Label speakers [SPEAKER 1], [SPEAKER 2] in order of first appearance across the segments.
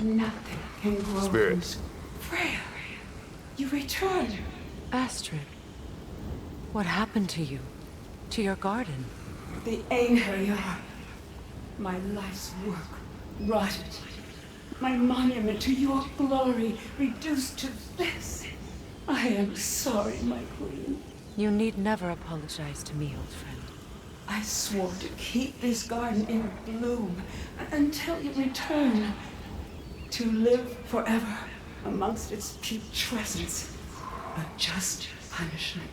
[SPEAKER 1] Nothing can grow.
[SPEAKER 2] Spirits.
[SPEAKER 1] Freya, you returned.
[SPEAKER 3] Astrid, what happened to you? To your garden?
[SPEAKER 1] The anger you are. My life's work rotted. My monument to your glory reduced to this. I am sorry, my queen.
[SPEAKER 3] You need never apologize to me, old friend.
[SPEAKER 1] I swore to keep this garden in bloom until you return. To live forever amongst its putrescence. A just punishment.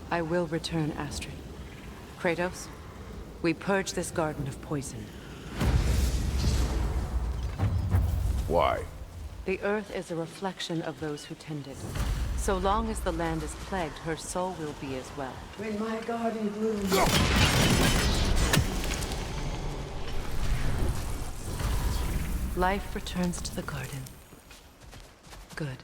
[SPEAKER 3] I will return, Astrid. Kratos, we purge this garden of poison.
[SPEAKER 2] Why?
[SPEAKER 3] The earth is a reflection of those who tend it. So long as the land is plagued, her soul will be as well.
[SPEAKER 1] When my garden blooms.
[SPEAKER 3] Life returns to the garden. Good.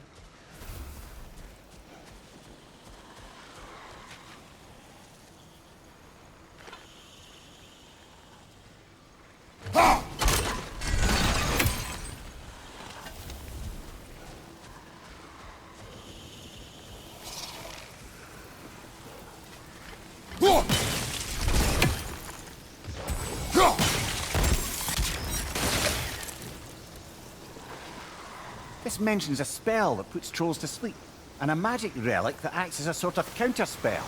[SPEAKER 4] This mentions a spell that puts trolls to sleep, and a magic relic that acts as a sort of counterspell.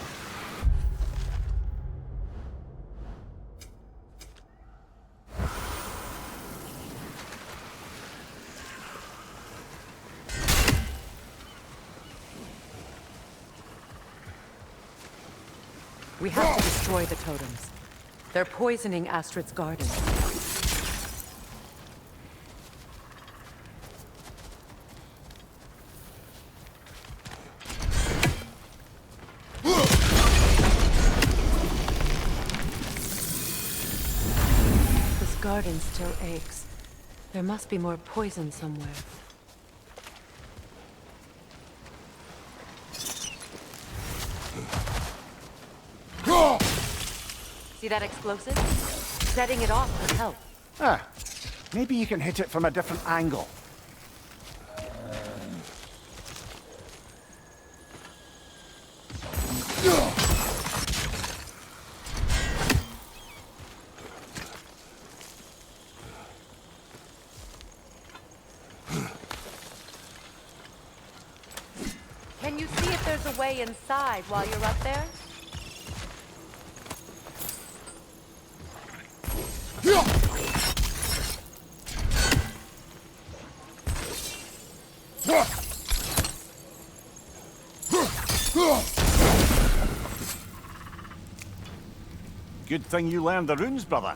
[SPEAKER 3] We have to destroy the totems. They're poisoning Astrid's garden. This garden still aches. There must be more poison somewhere. See that explosive? Setting it off would help.
[SPEAKER 4] Ah, maybe you can hit it from a different angle.
[SPEAKER 3] Can you see if there's a way inside while you're up there?
[SPEAKER 4] Good thing you learned the runes, brother.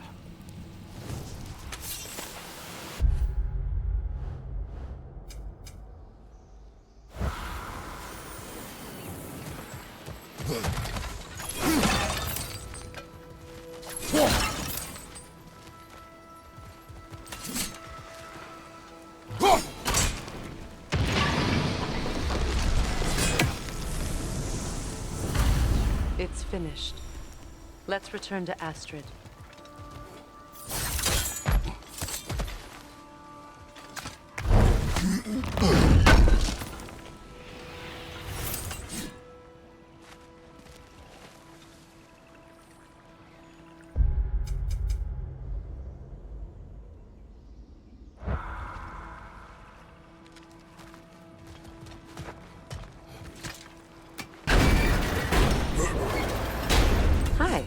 [SPEAKER 3] It's finished. Let's return to Astrid. Hi.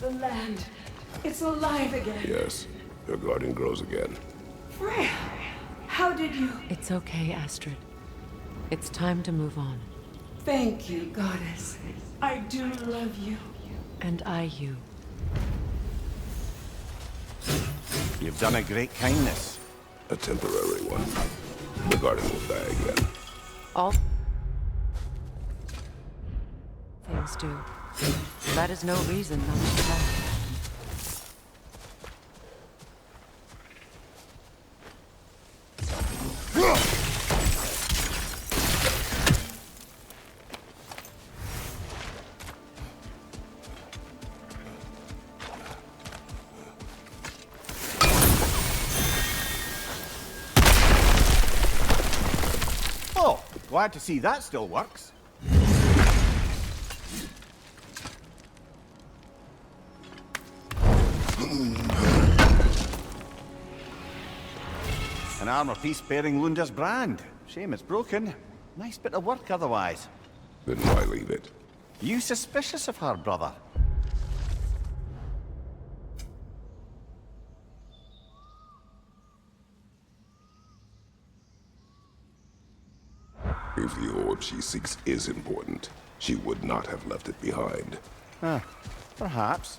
[SPEAKER 1] The land. It's alive again.
[SPEAKER 2] Yes. Your garden grows again.
[SPEAKER 1] Freya, how did you...
[SPEAKER 3] It's okay, Astrid. It's time to move on.
[SPEAKER 1] Thank you, goddess. I do love you.
[SPEAKER 3] And I you.
[SPEAKER 4] You've done a great kindness.
[SPEAKER 2] A temporary one. The garden will die again.
[SPEAKER 3] All things do. That is no reason not to try.
[SPEAKER 4] Oh, glad to see that still works. An armor piece bearing Lunda's brand. Shame it's broken. Nice bit of work otherwise.
[SPEAKER 2] Then why leave it?
[SPEAKER 4] You suspicious of her, brother?
[SPEAKER 2] If the orb she seeks is important, she would not have left it behind.
[SPEAKER 4] Perhaps.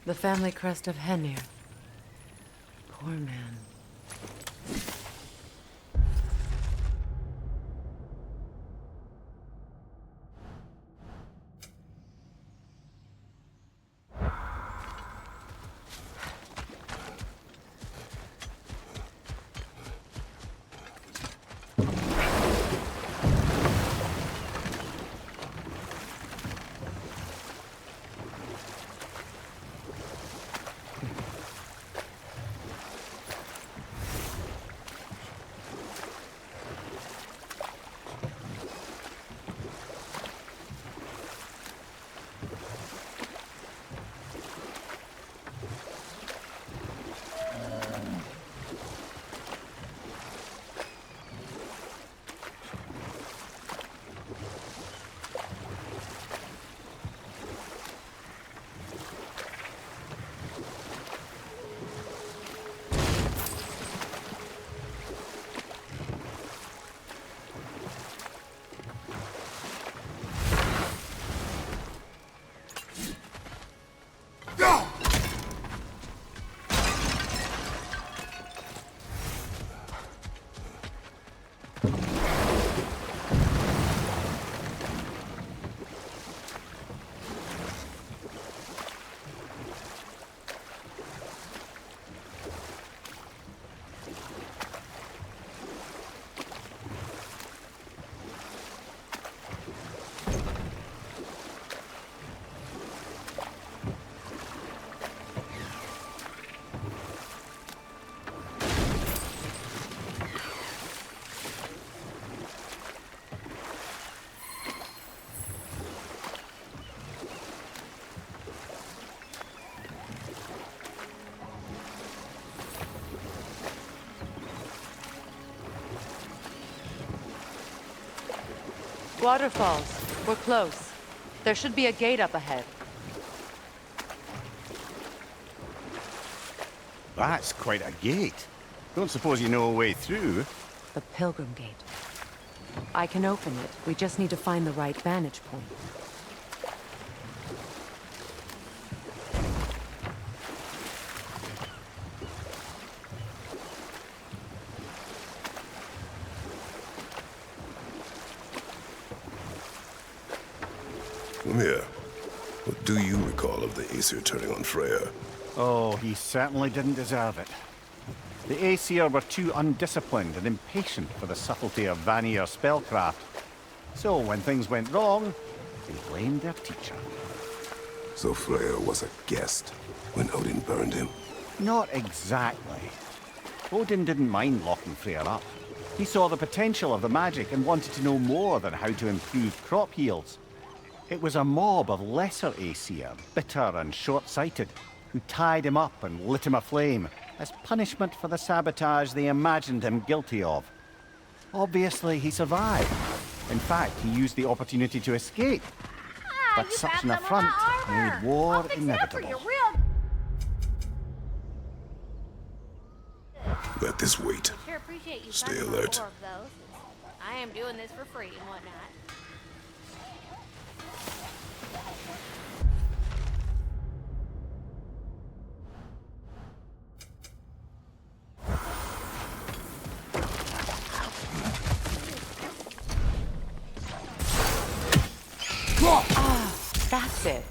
[SPEAKER 3] The family crest of Henir. Poor man. Waterfalls. We're close. There should be a gate up ahead.
[SPEAKER 4] That's quite a gate. Don't suppose you know a way through?
[SPEAKER 3] The Pilgrim Gate. I can open it. We just need to find the right vantage point.
[SPEAKER 2] Come here. What do you recall of the Aesir turning on Freya?
[SPEAKER 4] Oh, he certainly didn't deserve it. The Aesir were too undisciplined and impatient for the subtlety of Vanir spellcraft. So when things went wrong, they blamed their teacher.
[SPEAKER 2] So Freya was a guest when Odin burned him?
[SPEAKER 4] Not exactly. Odin didn't mind locking Freya up. He saw the potential of the magic and wanted to know more than how to improve crop yields. It was a mob of lesser Aesir, bitter and short-sighted, who tied him up and lit him aflame as punishment for the sabotage they imagined him guilty of. Obviously, he survived. In fact, he used the opportunity to escape. But such an affront made war inevitable.
[SPEAKER 2] Let this wait.
[SPEAKER 5] Sure appreciate you
[SPEAKER 2] Stay
[SPEAKER 5] finding
[SPEAKER 2] alert.
[SPEAKER 5] more of those. I am doing this for free and whatnot.
[SPEAKER 3] That's it.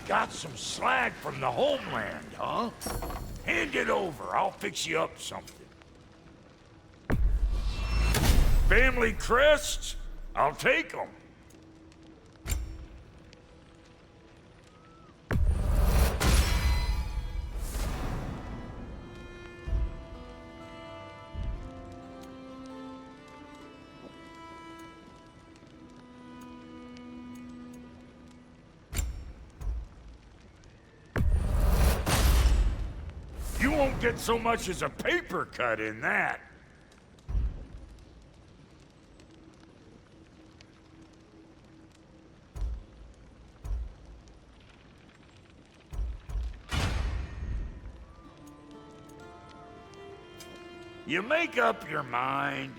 [SPEAKER 6] Got some slag from the homeland, huh? Hand it over, I'll fix you up something. Family crests? I'll take them. You won't get so much as a paper cut in that. You make up your mind.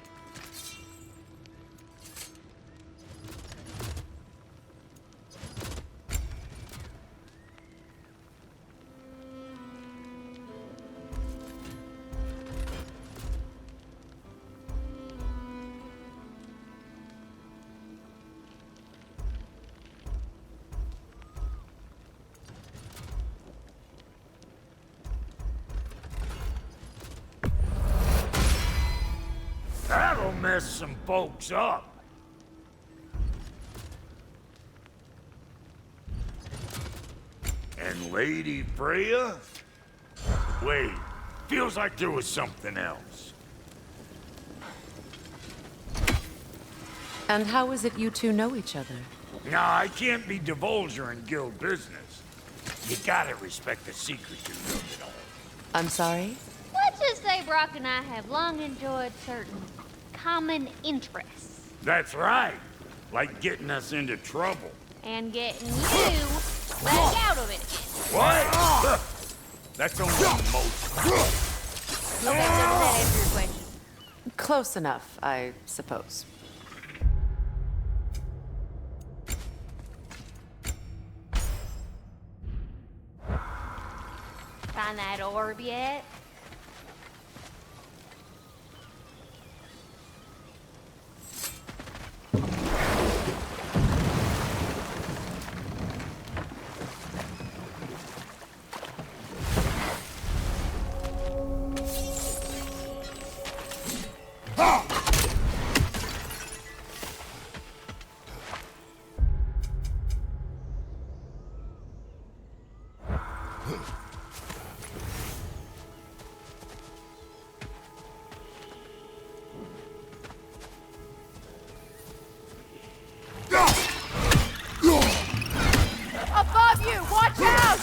[SPEAKER 6] That'll mess some folks up. And Lady Freya? Wait, feels like there was something else.
[SPEAKER 3] And how is it you two know each other?
[SPEAKER 6] Nah, I can't be divulger in guild business. You gotta respect the secrecy of it all.
[SPEAKER 3] I'm sorry?
[SPEAKER 5] Let's just say Brock and I have long enjoyed certain common interests.
[SPEAKER 6] That's right. Like getting us into trouble.
[SPEAKER 5] And getting you back out of it.
[SPEAKER 6] What? That's only most.
[SPEAKER 5] Does that answer your question?
[SPEAKER 3] Close enough, I suppose.
[SPEAKER 5] Find that orb yet?
[SPEAKER 3] Above you! Watch out!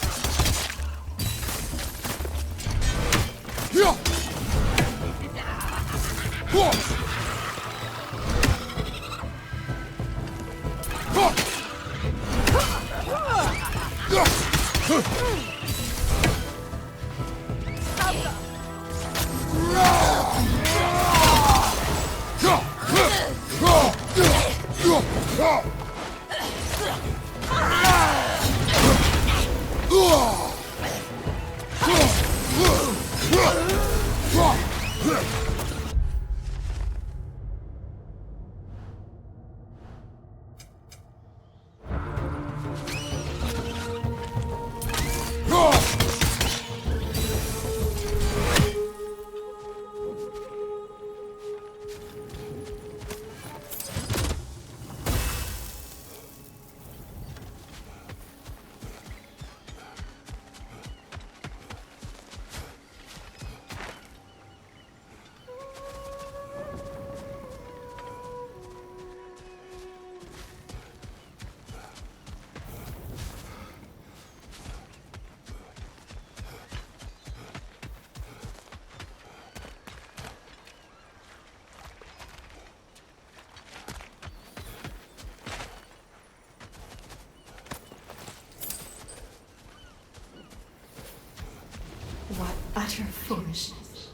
[SPEAKER 7] What utter foolishness.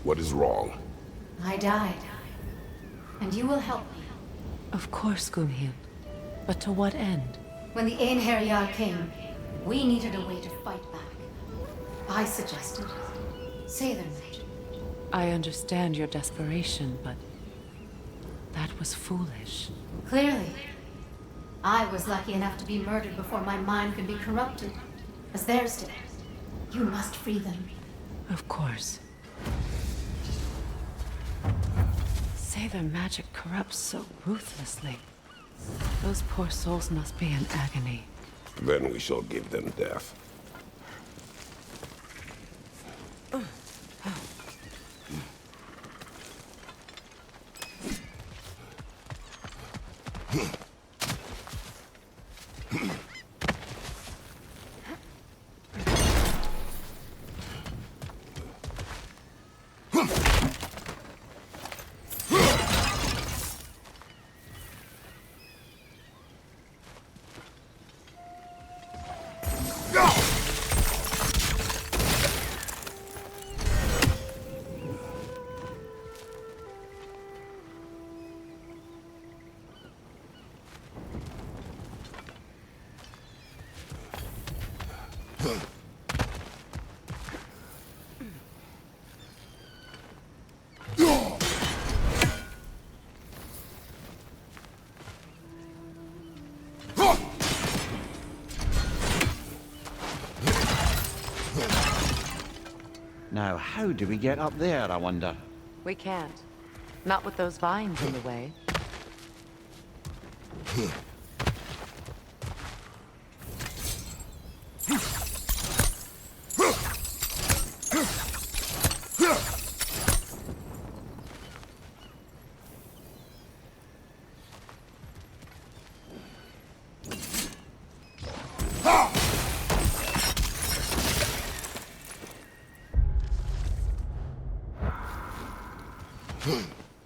[SPEAKER 2] What is wrong?
[SPEAKER 7] I died. And you will help me.
[SPEAKER 3] Of course, Gunhild. But to what end?
[SPEAKER 7] When the Einherjar came, we needed a way to fight back. I suggested Sailor magic.
[SPEAKER 3] I understand your desperation, but that was foolish.
[SPEAKER 7] Clearly. I was lucky enough to be murdered before my mind could be corrupted, as theirs did. You must free them.
[SPEAKER 3] Of course. Sailor magic corrupts so ruthlessly. Those poor souls must be in agony.
[SPEAKER 2] Then we shall give them death.
[SPEAKER 4] Now, how do we get up there, I wonder?
[SPEAKER 3] We can't. Not with those vines in the way.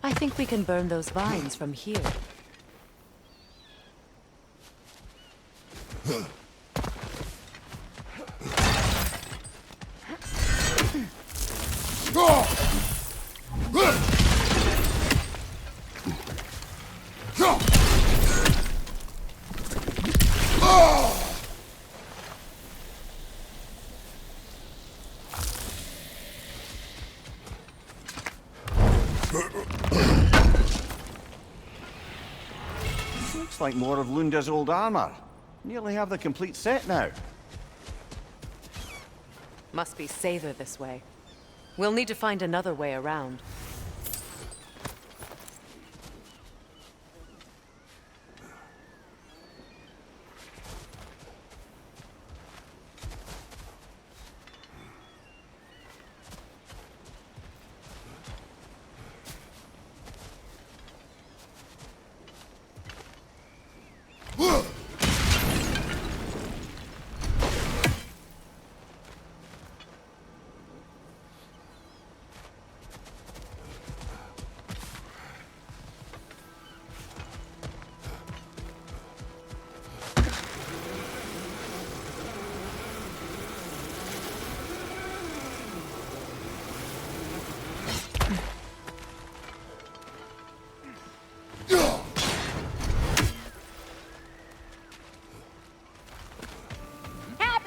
[SPEAKER 3] I think we can burn those vines from here.
[SPEAKER 4] Looks like more of Lunda's old armor. Nearly have the complete set now.
[SPEAKER 3] Must be safer this way. We'll need to find another way around.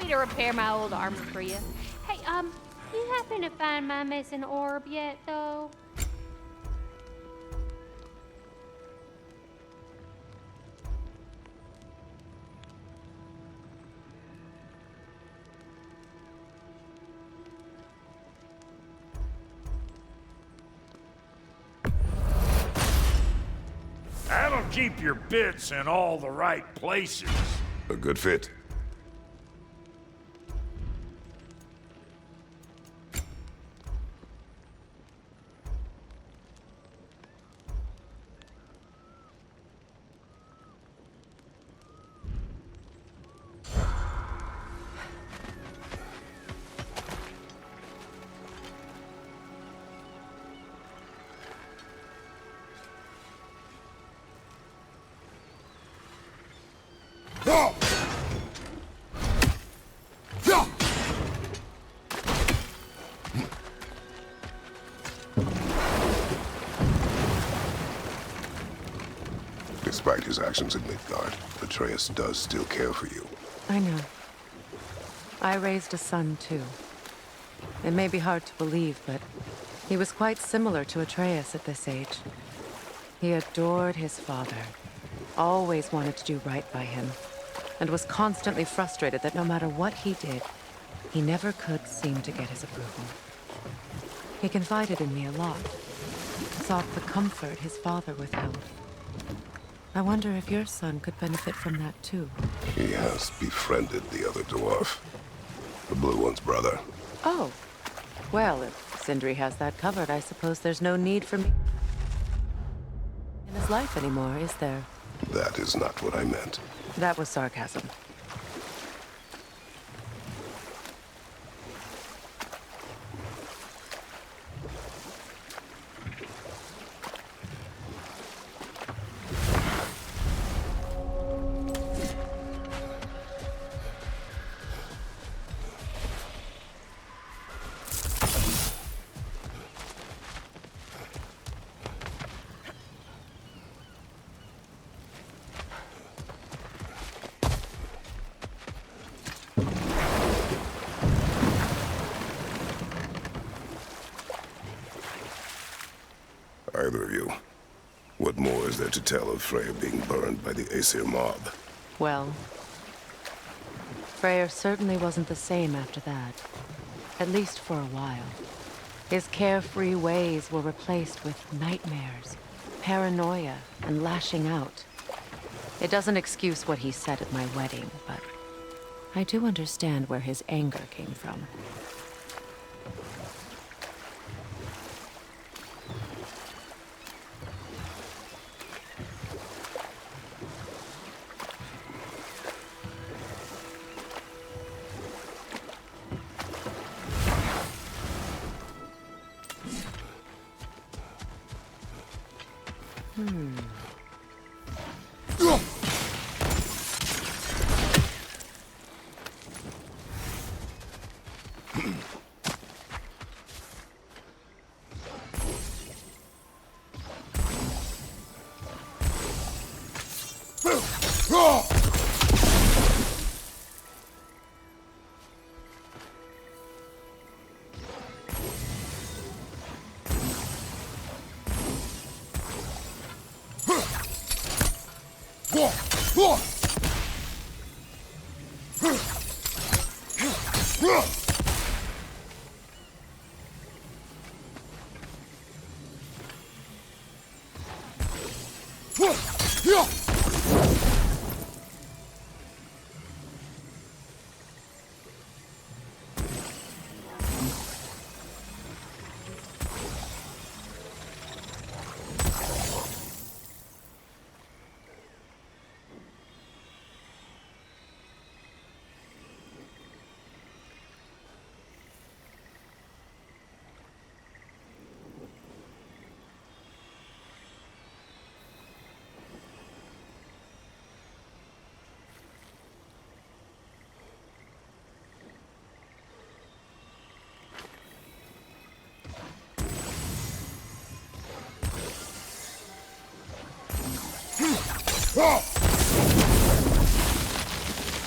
[SPEAKER 5] to repair my old armor for you. Hey, you happen to find my missing orb yet, though?
[SPEAKER 6] That'll keep your bits in all the right places.
[SPEAKER 2] A good fit. Despite his actions in Midgard, Atreus does still care for you.
[SPEAKER 3] I know. I raised a son, too. It may be hard to believe, but he was quite similar to Atreus at this age. He adored his father, always wanted to do right by him, and was constantly frustrated that no matter what he did, he never could seem to get his approval. He confided in me a lot, sought the comfort his father withheld. I wonder if your son could benefit from that too.
[SPEAKER 2] He has befriended the other dwarf. The blue one's brother.
[SPEAKER 3] Oh. Well, if Sindri has that covered, I suppose there's no need for me in his life anymore, is there?
[SPEAKER 2] That is not what I meant.
[SPEAKER 3] That was sarcasm.
[SPEAKER 2] Either of you. What more is there to tell of Freya being burned by the Aesir mob?
[SPEAKER 3] Well, Freyr certainly wasn't the same after that. At least for a while. His carefree ways were replaced with nightmares, paranoia, and lashing out. It doesn't excuse what he said at my wedding, but I do understand where his anger came from.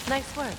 [SPEAKER 3] Nice work.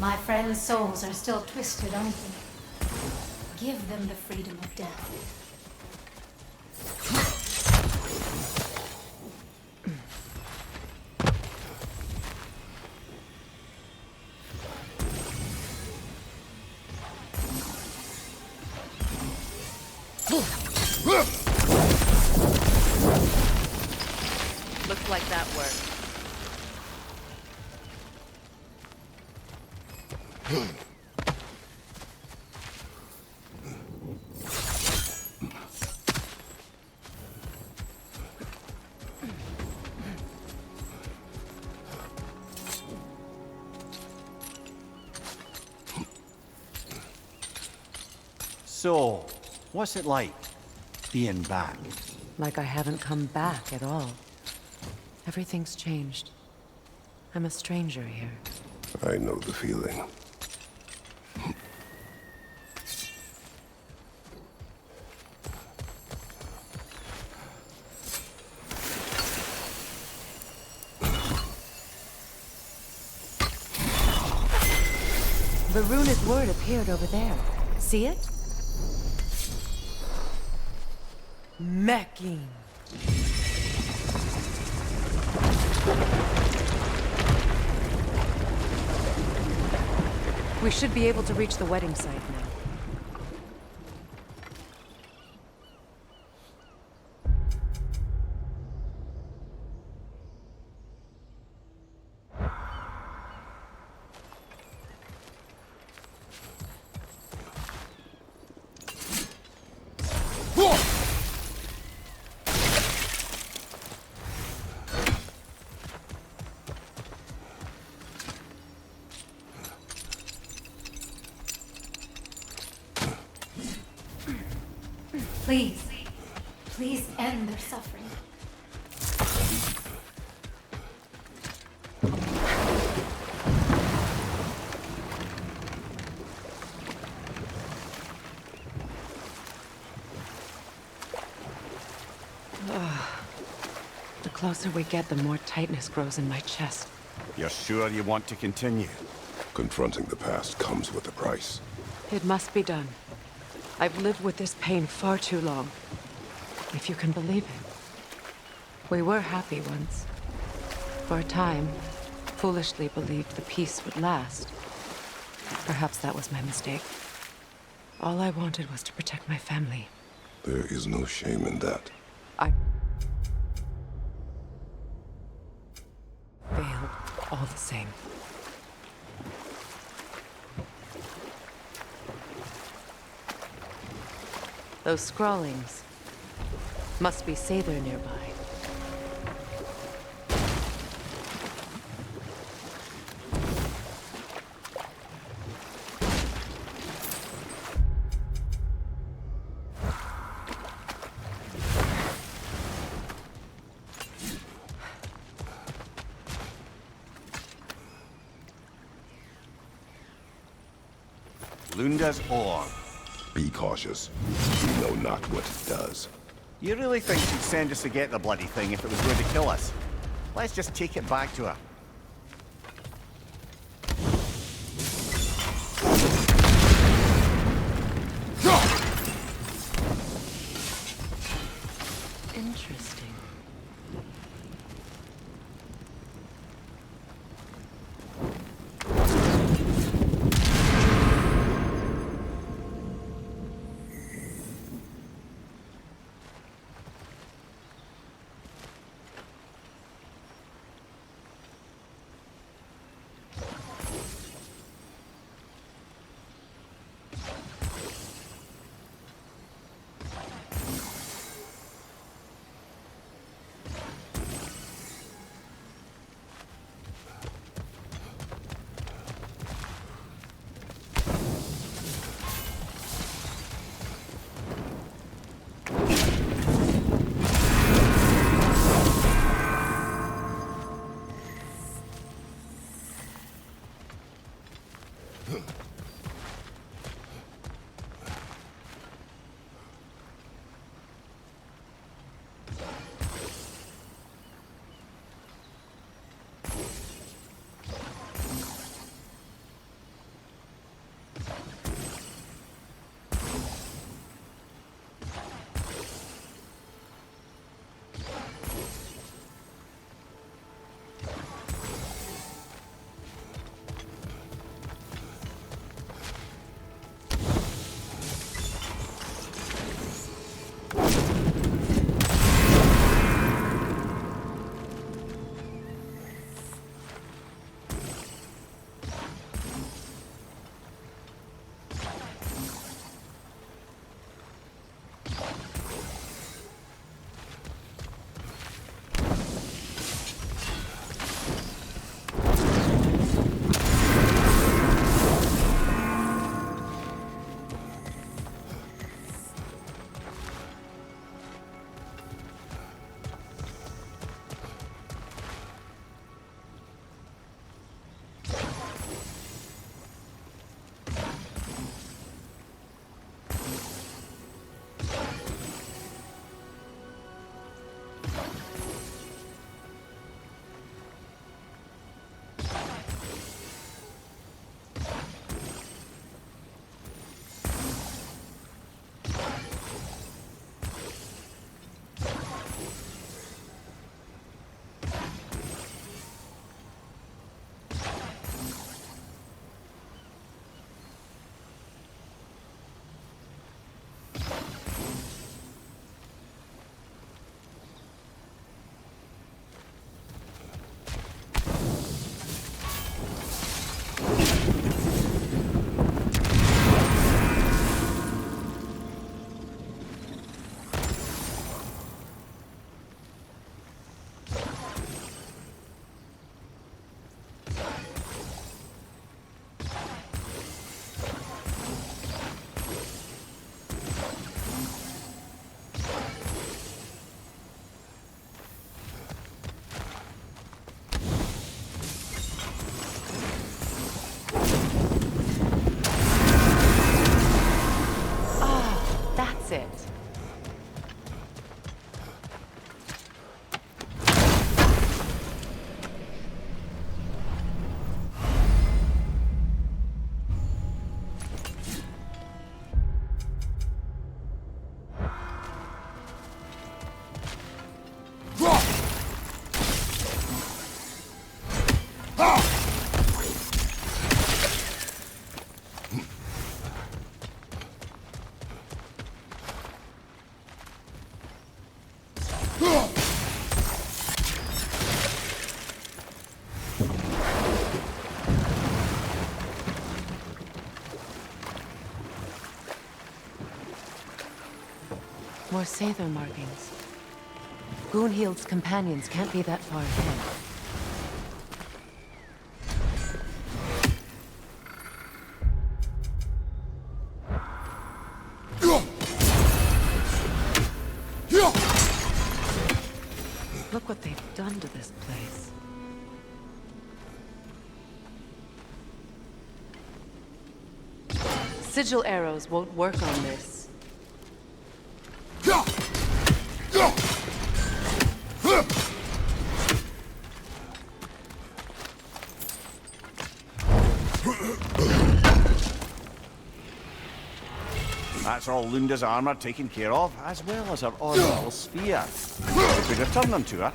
[SPEAKER 7] My friends' souls are still twisted, aren't they? Give them the freedom of death.
[SPEAKER 3] Looks like that worked.
[SPEAKER 4] So, what's it like, being back?
[SPEAKER 3] Like I haven't come back at all. Everything's changed. I'm a stranger here.
[SPEAKER 2] I know the feeling.
[SPEAKER 3] The runic word appeared over there. See it? Mecking. We should be able to reach the wedding site now.
[SPEAKER 7] Please, please end their suffering.
[SPEAKER 3] The closer we get, the more tightness grows in my chest.
[SPEAKER 4] You're sure you want to continue?
[SPEAKER 2] Confronting the past comes with a price.
[SPEAKER 3] It must be done. I've lived with this pain far too long. If you can believe it. We were happy once. For a time, foolishly believed the peace would last. Perhaps that was my mistake. All I wanted was to protect my family.
[SPEAKER 2] There is no shame in that.
[SPEAKER 3] I failed all the same. Those scrawlings must be Sather nearby.
[SPEAKER 4] Lunda's ore.
[SPEAKER 2] Be cautious. We know not what it does.
[SPEAKER 4] You really think she'd send us to get the bloody thing if it was going to kill us? Let's just take it back to her.
[SPEAKER 3] Interesting. it. More Sather markings. Gunhild's companions can't be that far ahead. Look what they've done to this place. Sigil arrows won't work on this.
[SPEAKER 4] That's all Lunda's armor taken care of, as well as her orbital sphere. We could return them to her.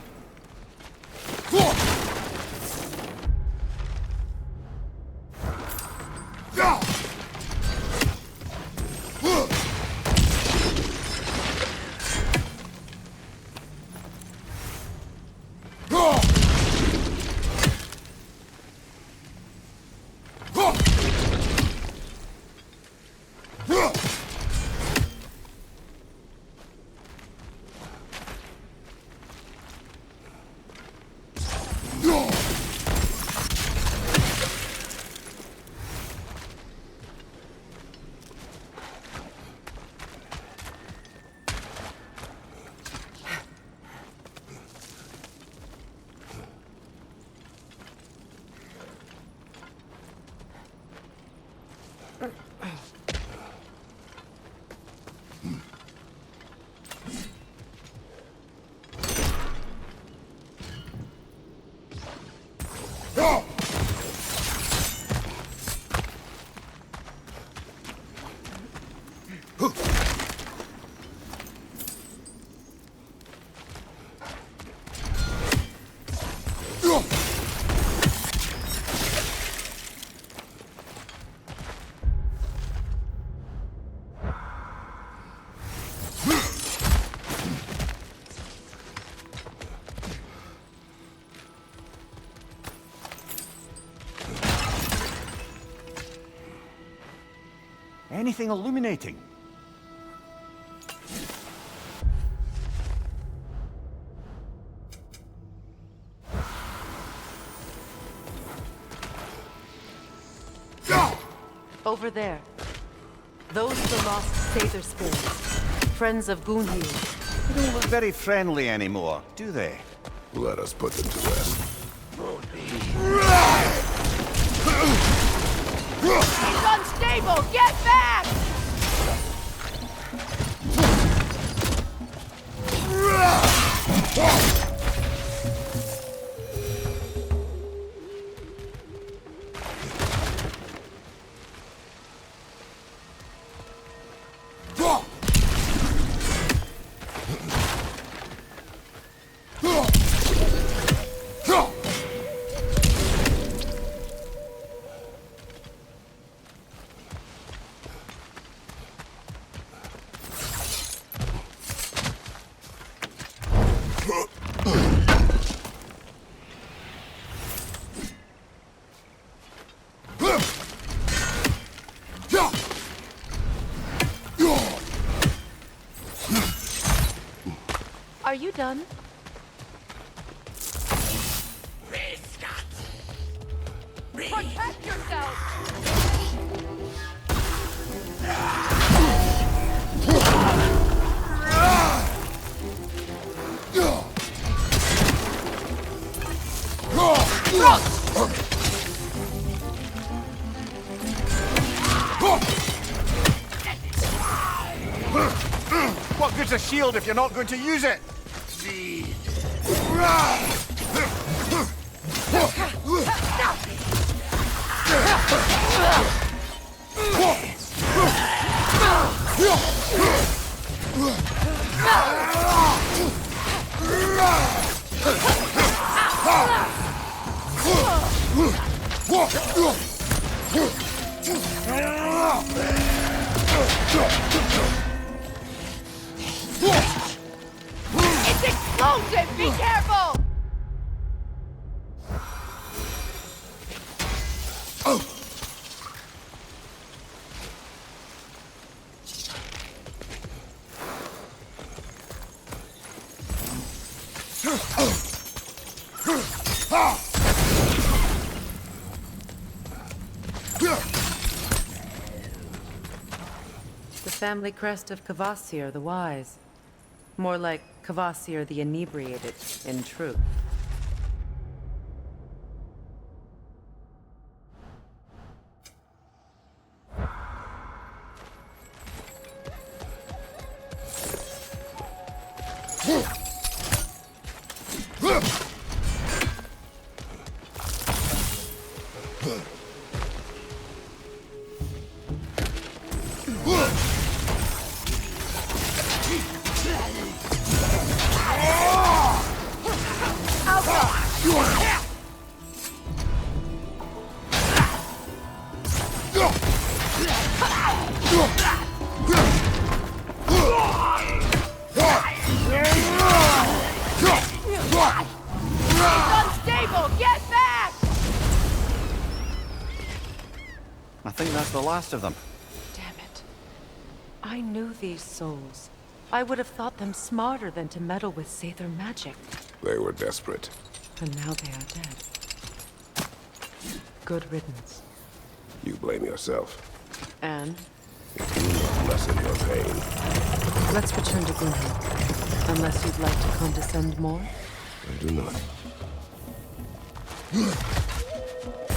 [SPEAKER 4] Anything illuminating?
[SPEAKER 3] Over there. Those are the lost Sather spirits. Friends of Gunhild.
[SPEAKER 4] They don't look very friendly anymore, do they?
[SPEAKER 2] Let us put them to rest.
[SPEAKER 8] He's unstable! Get back!
[SPEAKER 3] Are you done?
[SPEAKER 8] Protect yourself!
[SPEAKER 4] What good's a shield if you're not going to use it?
[SPEAKER 8] It's explosive! Be careful!
[SPEAKER 3] The family crest of Kvasir the Wise. More like Kvasir the Inebriated, in truth.
[SPEAKER 8] Unstable! Get back!
[SPEAKER 4] I think that's the last of them.
[SPEAKER 3] Damn it. I knew these souls. I would have thought them smarter than to meddle with Sather magic.
[SPEAKER 2] They were desperate.
[SPEAKER 3] And now they are dead. Good riddance.
[SPEAKER 2] You blame yourself.
[SPEAKER 3] And
[SPEAKER 2] It do not lessen your pain.
[SPEAKER 3] let's return to Gloomhaven. Unless you'd like to condescend more.
[SPEAKER 2] I do not.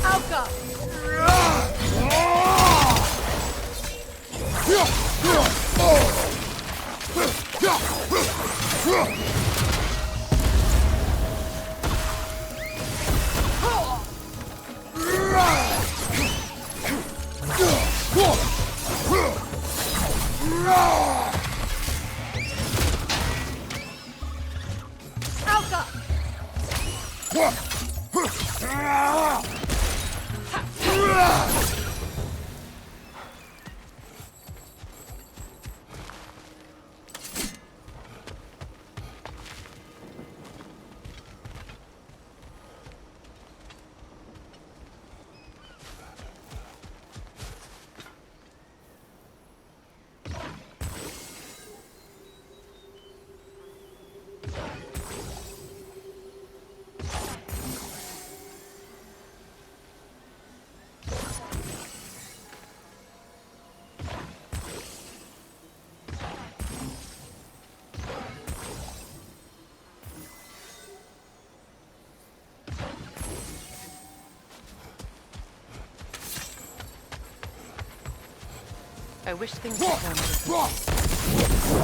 [SPEAKER 8] Alka! Alka!
[SPEAKER 3] I wish things had gone differently.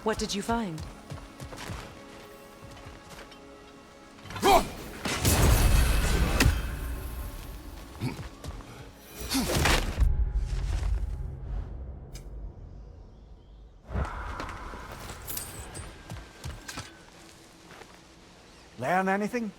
[SPEAKER 3] What did you find?
[SPEAKER 4] Learn anything?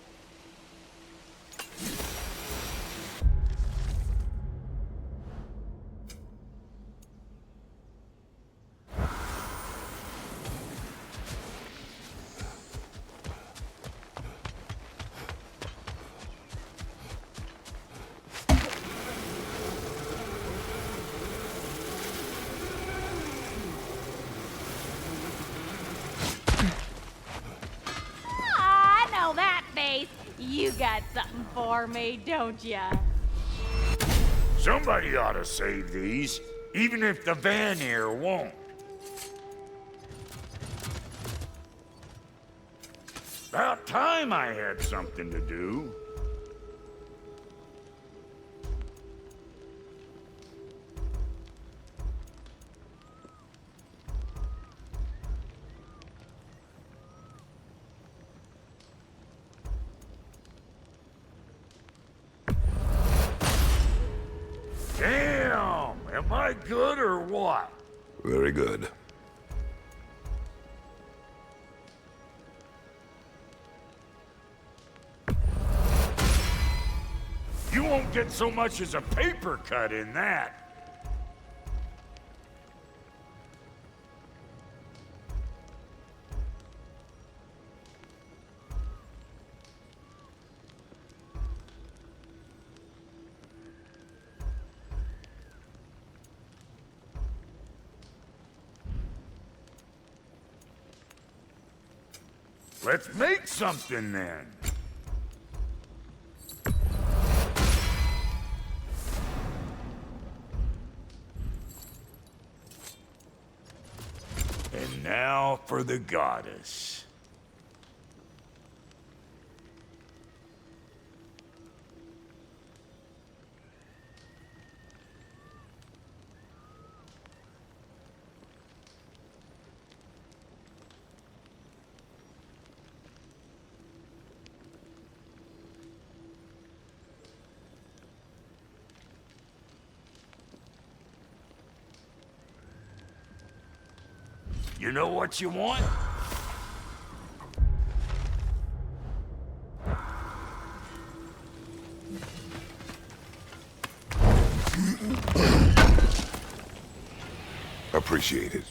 [SPEAKER 5] I know that face. You got something for me, don't ya?
[SPEAKER 6] Somebody ought to save these, even if the Vanir won't. About time I had something to do. Damn! Am I good or what?
[SPEAKER 2] Very good.
[SPEAKER 6] You won't get so much as a paper cut in that. Let's make something then. And now for the goddess. You know what you want?
[SPEAKER 2] Appreciate it.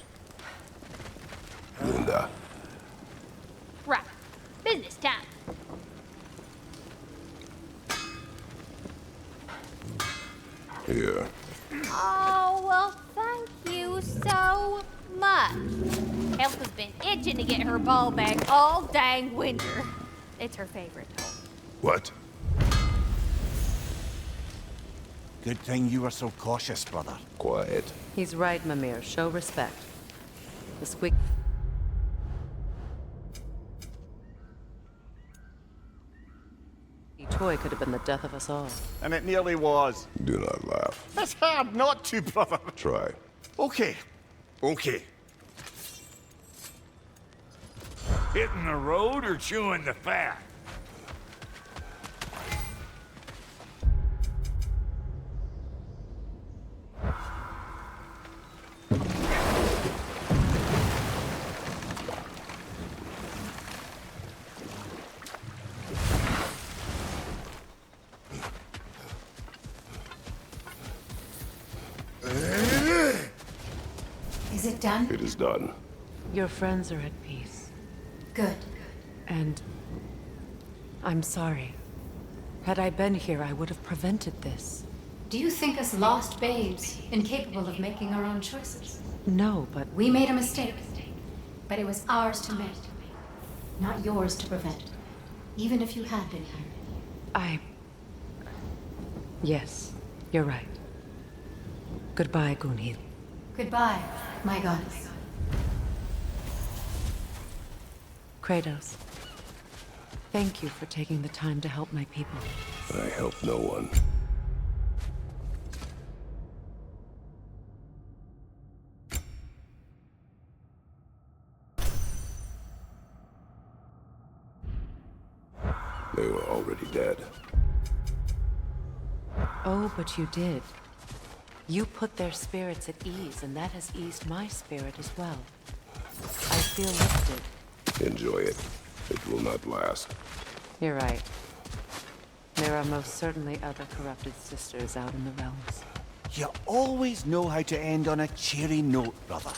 [SPEAKER 2] Linda.
[SPEAKER 5] Right. Business time.
[SPEAKER 2] Here.
[SPEAKER 5] Oh, well, thank you so much. Elf has been itching to get her ball back all dang winter. It's her favorite toy.
[SPEAKER 2] What?
[SPEAKER 4] Good thing you were so cautious, brother.
[SPEAKER 2] Quiet.
[SPEAKER 3] He's right, Mimir. Show respect. The squeak... toy could have been the death of us all.
[SPEAKER 4] And it nearly was.
[SPEAKER 2] Do not laugh.
[SPEAKER 4] It's hard not to, brother.
[SPEAKER 2] Try.
[SPEAKER 4] Okay. Okay.
[SPEAKER 6] Hitting the road or chewing the fat?
[SPEAKER 7] Is it done?
[SPEAKER 2] It is done.
[SPEAKER 3] Your friends are at peace.
[SPEAKER 7] Good.
[SPEAKER 3] And... I'm sorry. Had I been here, I would have prevented this.
[SPEAKER 7] Do you think us lost babes, incapable of making our own choices?
[SPEAKER 3] No, but...
[SPEAKER 7] We made a mistake, but it was ours to make, not yours to prevent, even if you had been here.
[SPEAKER 3] Yes, you're right. Goodbye, Gunhild.
[SPEAKER 7] Goodbye, my goddess.
[SPEAKER 3] Kratos. Thank you for taking the time to help my people.
[SPEAKER 2] I help no one. They were already dead.
[SPEAKER 3] Oh, but you did. You put their spirits at ease, and that has eased my spirit as well. I feel lifted.
[SPEAKER 2] Enjoy it. It will not last.
[SPEAKER 3] You're right. There are most certainly other corrupted sisters out in the realms.
[SPEAKER 4] You always know how to end on a cheery note, brother.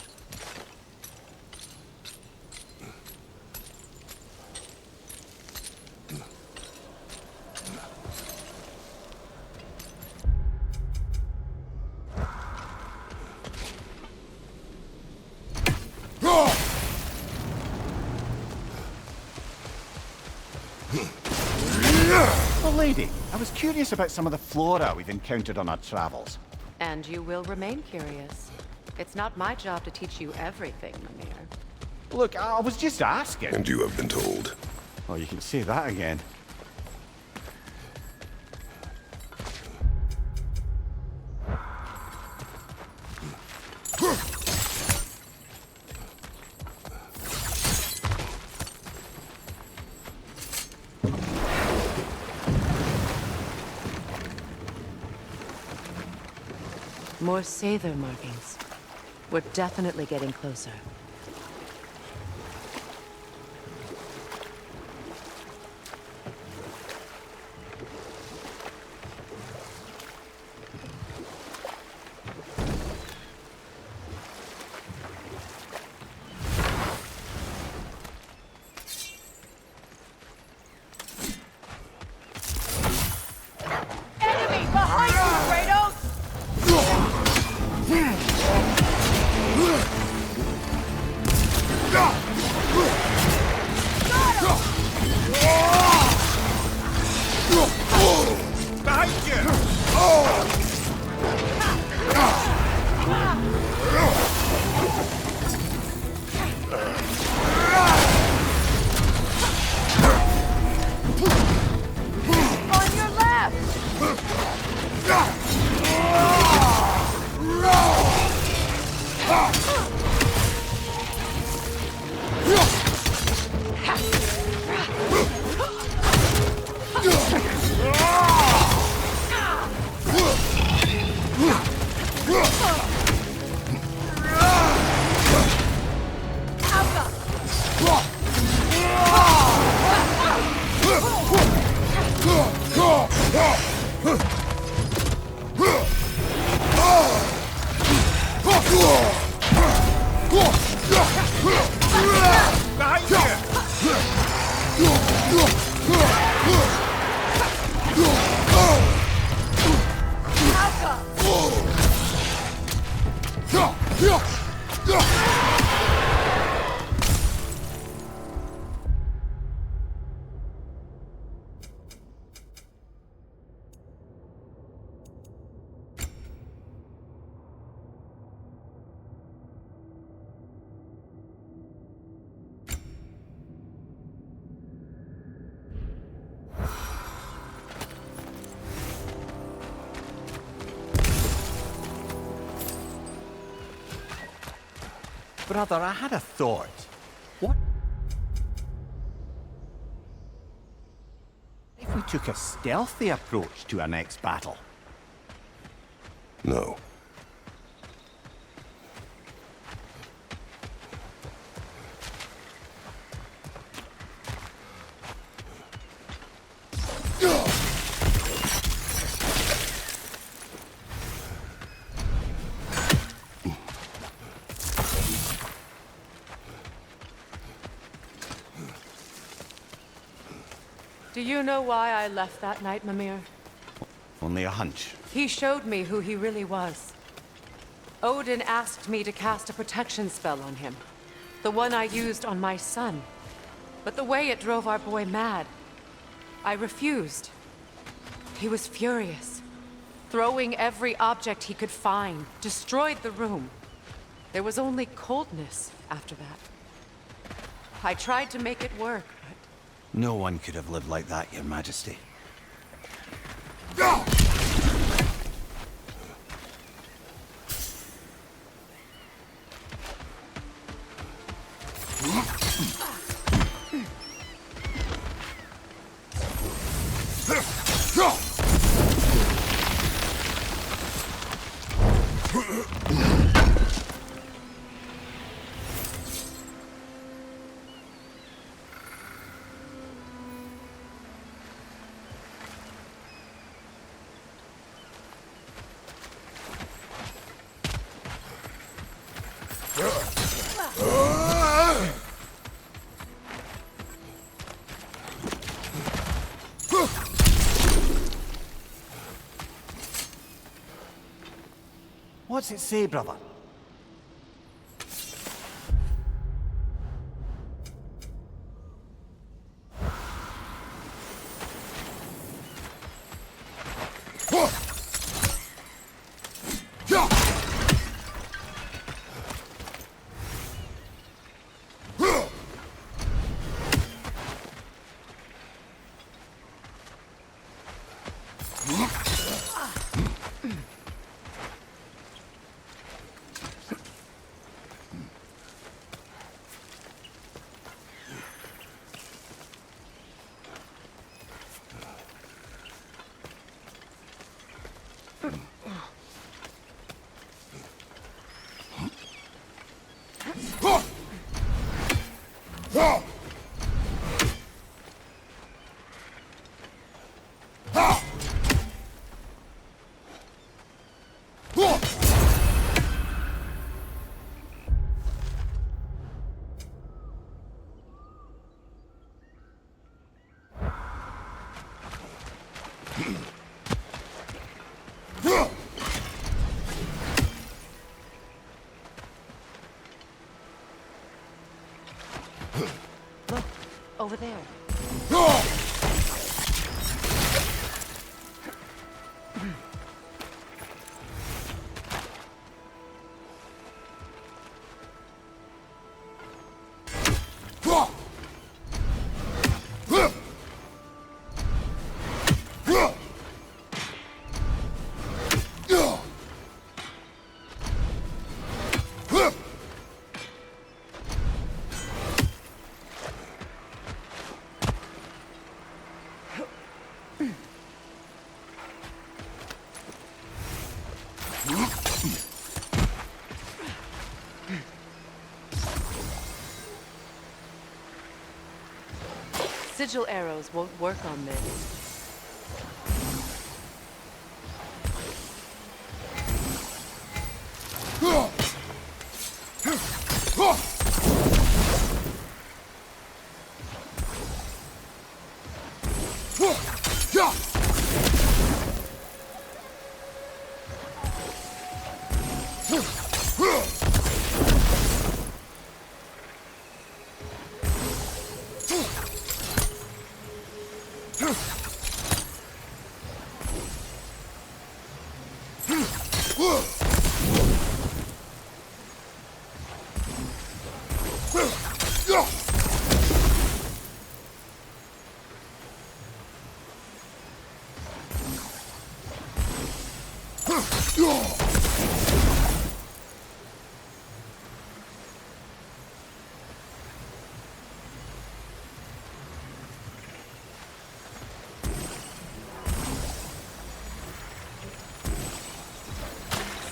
[SPEAKER 2] Oh,
[SPEAKER 4] lady, I was curious about some of the flora we've encountered on our travels.
[SPEAKER 3] And you will remain curious. It's not my job to teach you everything, Mimir.
[SPEAKER 4] Look, I was just asking.
[SPEAKER 2] And you have been told.
[SPEAKER 4] Oh, you can say that again.
[SPEAKER 3] More Sather markings. We're definitely getting closer.
[SPEAKER 8] Enemy behind you, Kratos!
[SPEAKER 4] Brother, I had a thought. What if we took a stealthy approach to our next battle?
[SPEAKER 2] No.
[SPEAKER 3] Do you know why I left that night, Mimir?
[SPEAKER 4] Only a hunch.
[SPEAKER 3] He showed me who he really was. Odin asked me to cast a protection spell on him. The one I used on my son. But the way it drove our boy mad, I refused. He was furious, throwing every object he could find, destroyed the room. There was only coldness after that. I tried to make it work, but...
[SPEAKER 4] No one could have lived like that, Your Majesty. What's it say, brother?
[SPEAKER 3] Look, over there. Sigil arrows won't work on this.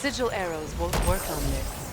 [SPEAKER 3] Sigil arrows won't work on this.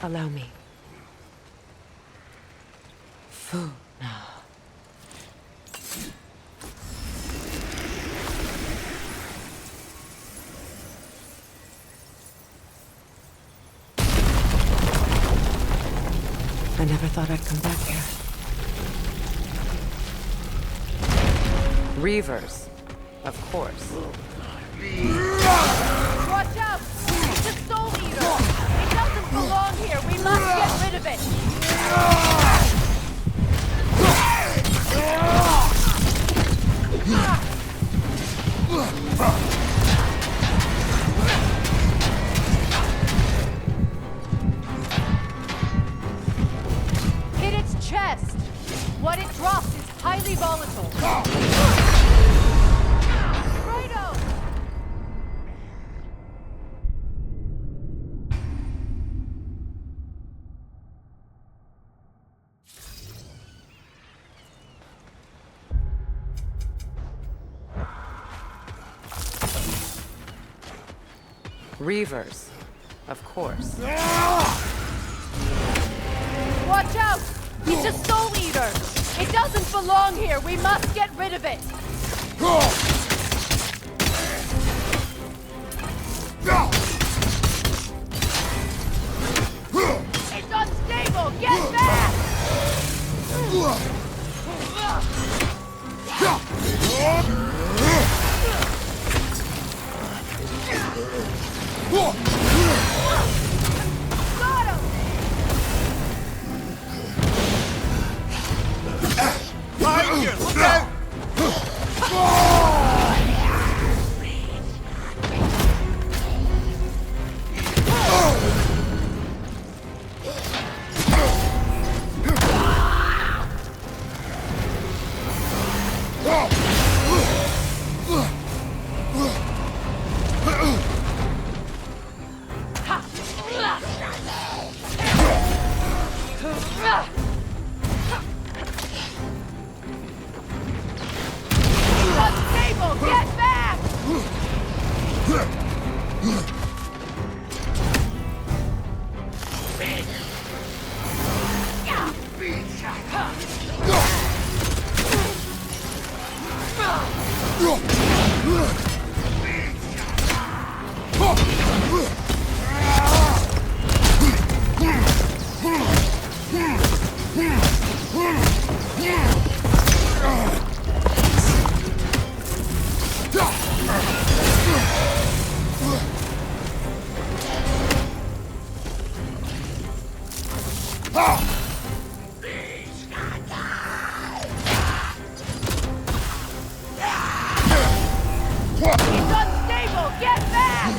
[SPEAKER 3] Allow me. Fu now. I never thought I'd come back here. Reavers, of course.
[SPEAKER 8] Watch out! It's a soul eater! It doesn't belong here! We must get rid of it! Hit its chest! What it drops is highly volatile. Kratos!
[SPEAKER 3] Reavers, of course.
[SPEAKER 8] Watch out! It's a soul eater! It doesn't belong here! We must get rid of it! It's unstable! Get back! Got him!
[SPEAKER 4] Behind you! Look out!
[SPEAKER 8] Unstable! Get back! It's unstable! Get back!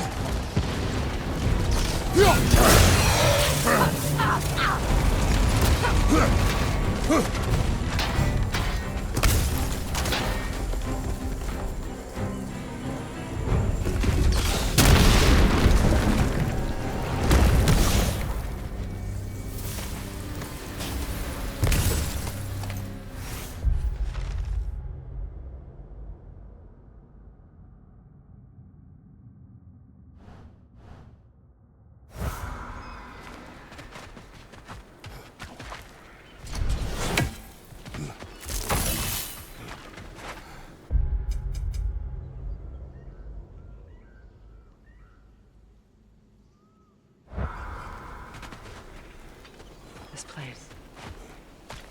[SPEAKER 3] This place.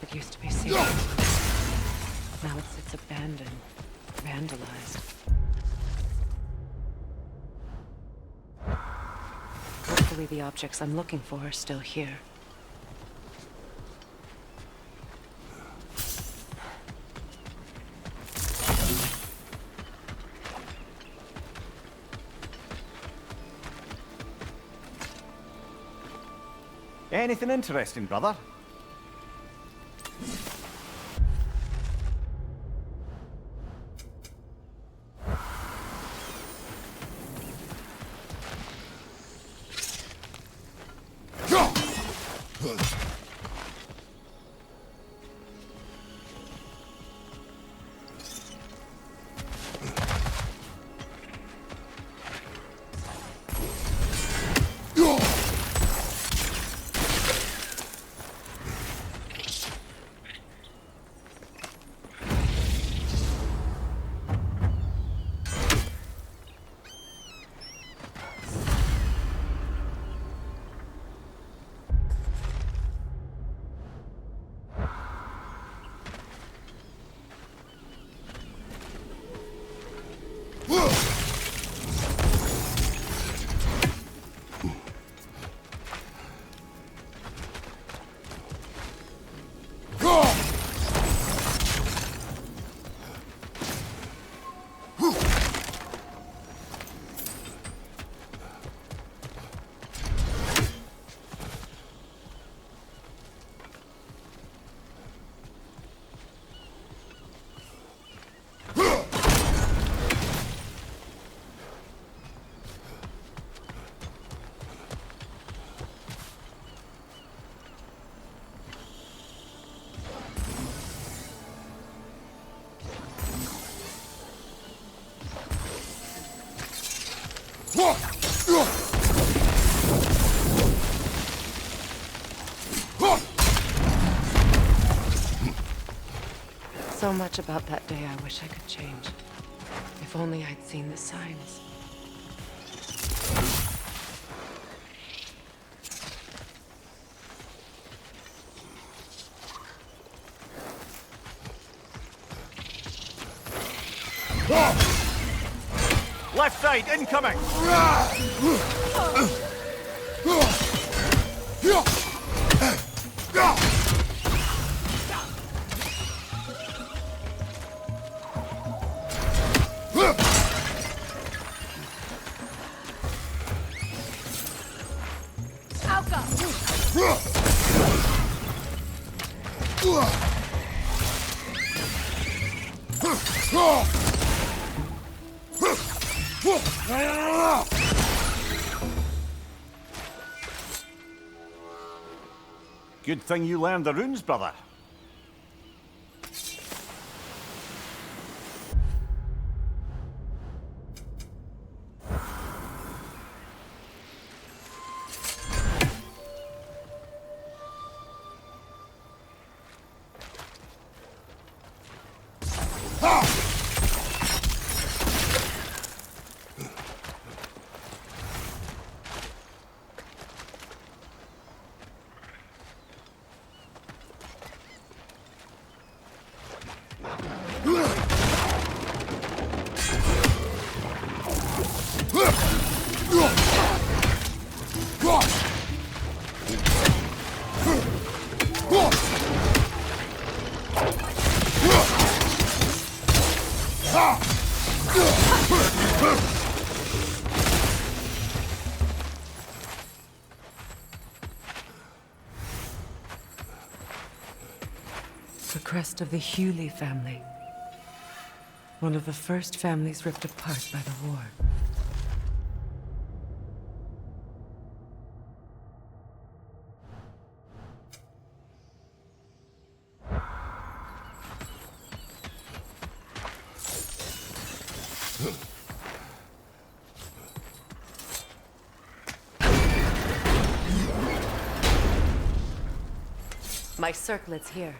[SPEAKER 3] It used to be safe. Now it sits abandoned, vandalized. Hopefully the objects I'm looking for are still here.
[SPEAKER 4] Anything interesting, brother?
[SPEAKER 3] So much about that day I wish I could change. If only I'd seen the signs.
[SPEAKER 4] Left side, incoming! Good thing you learned the runes, brother.
[SPEAKER 3] The crest of the Hewley family. One of the first families ripped apart by the war. My circlet's here.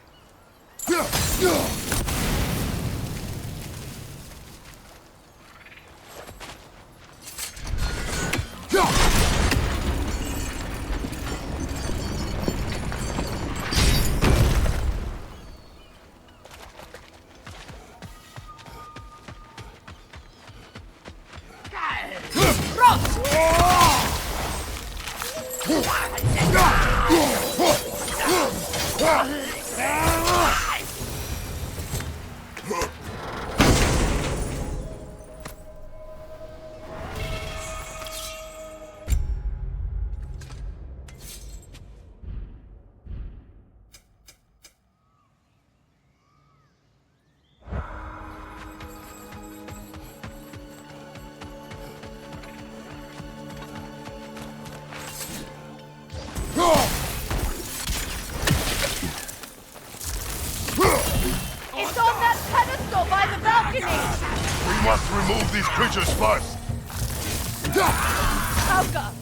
[SPEAKER 8] It's on that pedestal by the balcony!
[SPEAKER 2] We must remove these creatures first.
[SPEAKER 8] Helga!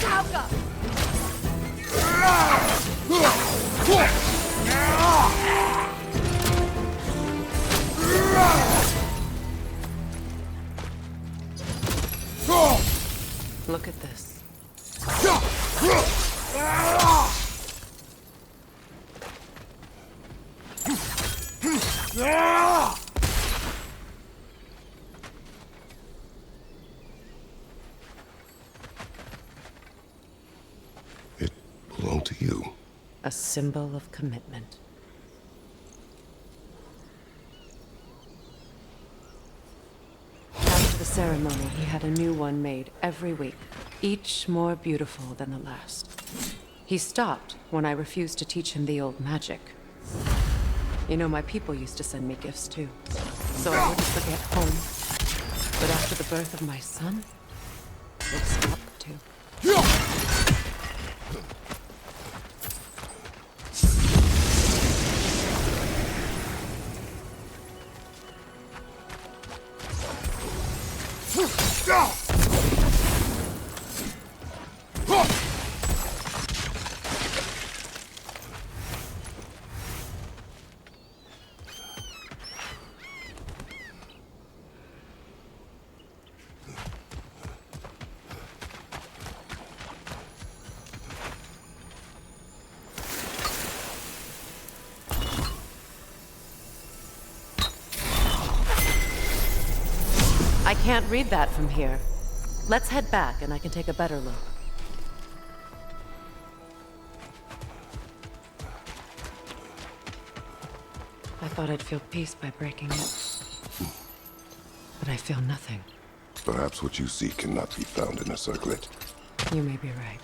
[SPEAKER 8] Helga!
[SPEAKER 3] Look at this.
[SPEAKER 2] It belonged to you.
[SPEAKER 3] A symbol of commitment. After the ceremony, he had a new one made every week, each more beautiful than the last. He stopped when I refused to teach him the old magic. You know, my people used to send me gifts too. so I wouldn't forget home. But after the birth of my son, it stopped too. I can't read that from here. Let's head back and I can take a better look. I thought I'd feel peace by breaking it. But I feel nothing.
[SPEAKER 2] Perhaps what you seek cannot be found in a circlet.
[SPEAKER 3] You may be right.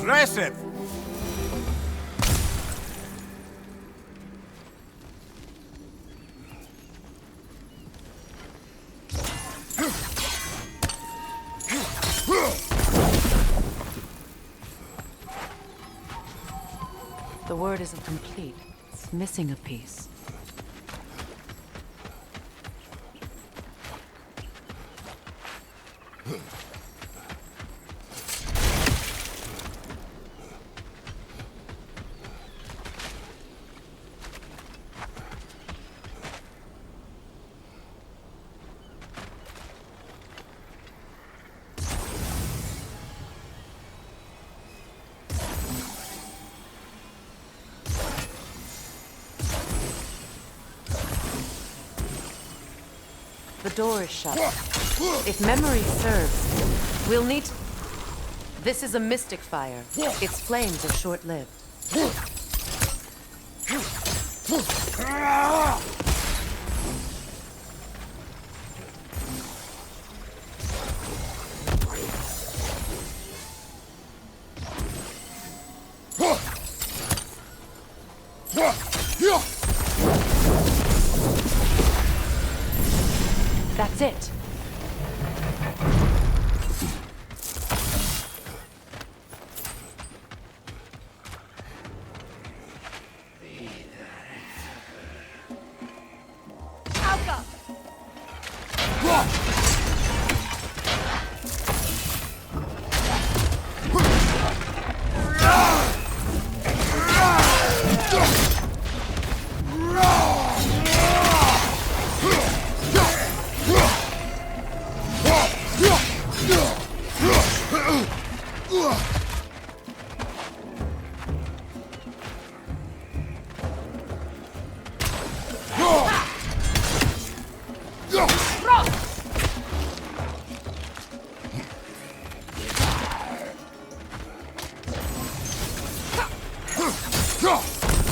[SPEAKER 4] Impressive!
[SPEAKER 3] The word isn't complete. It's missing a piece. The door is shut. If memory serves, we'll need to... This is a mystic fire. Its flames are short-lived. That's it.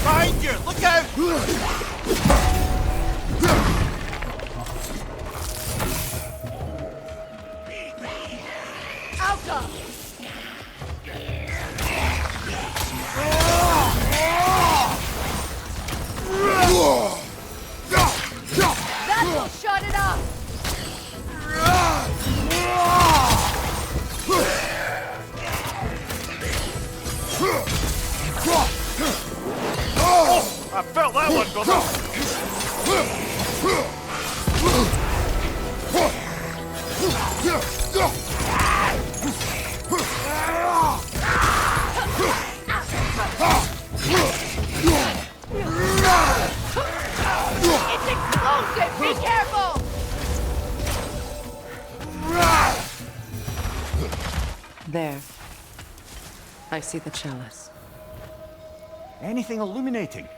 [SPEAKER 4] Behind you! Look out!
[SPEAKER 8] That will shut it up!
[SPEAKER 4] I felt that one go down.
[SPEAKER 8] It's explosive! Be careful!
[SPEAKER 3] There. I see the chalice.
[SPEAKER 4] Anything illuminating?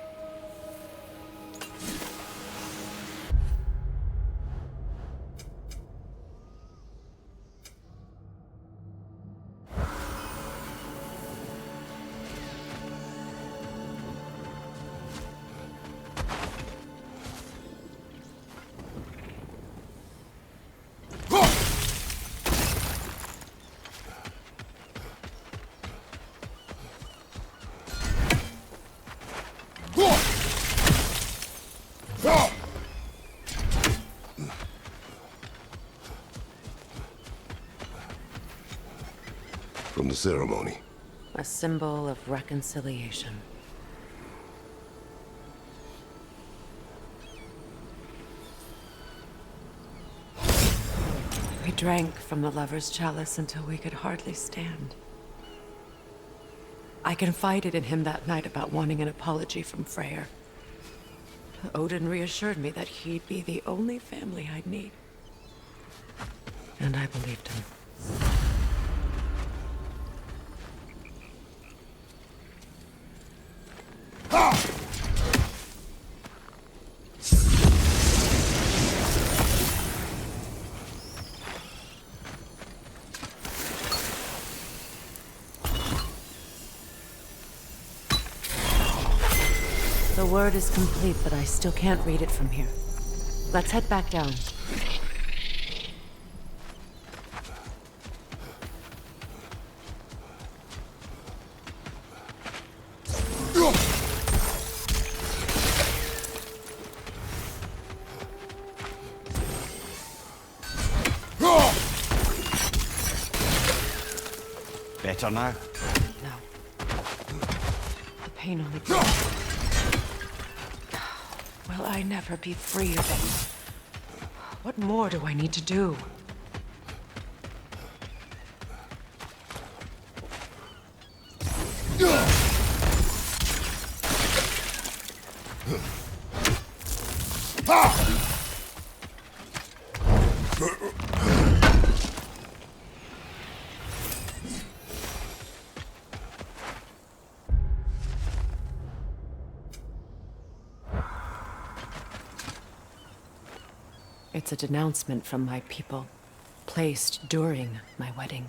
[SPEAKER 2] From the ceremony.
[SPEAKER 3] A symbol of reconciliation. We drank from the lover's chalice until we could hardly stand. I confided in him that night about wanting an apology from Freyr. Odin reassured me that he'd be the only family I'd need. And I believed him. The word is complete, but I still can't read it from here. Let's head back down.
[SPEAKER 4] Better now?
[SPEAKER 3] No. The pain only grows. Will I never be free of it? What more do I need to do? It's a denouncement from my people, placed during my wedding.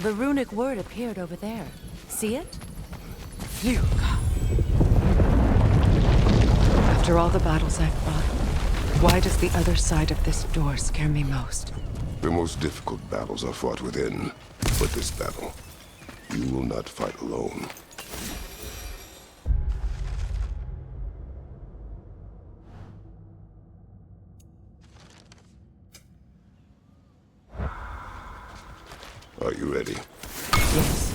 [SPEAKER 3] The runic word appeared over there. See it? Phew. After all the battles I've fought, why does the other side of this door scare me most?
[SPEAKER 2] The most difficult battles are fought within. But this battle, you will not fight alone. Are you ready?
[SPEAKER 3] Yes.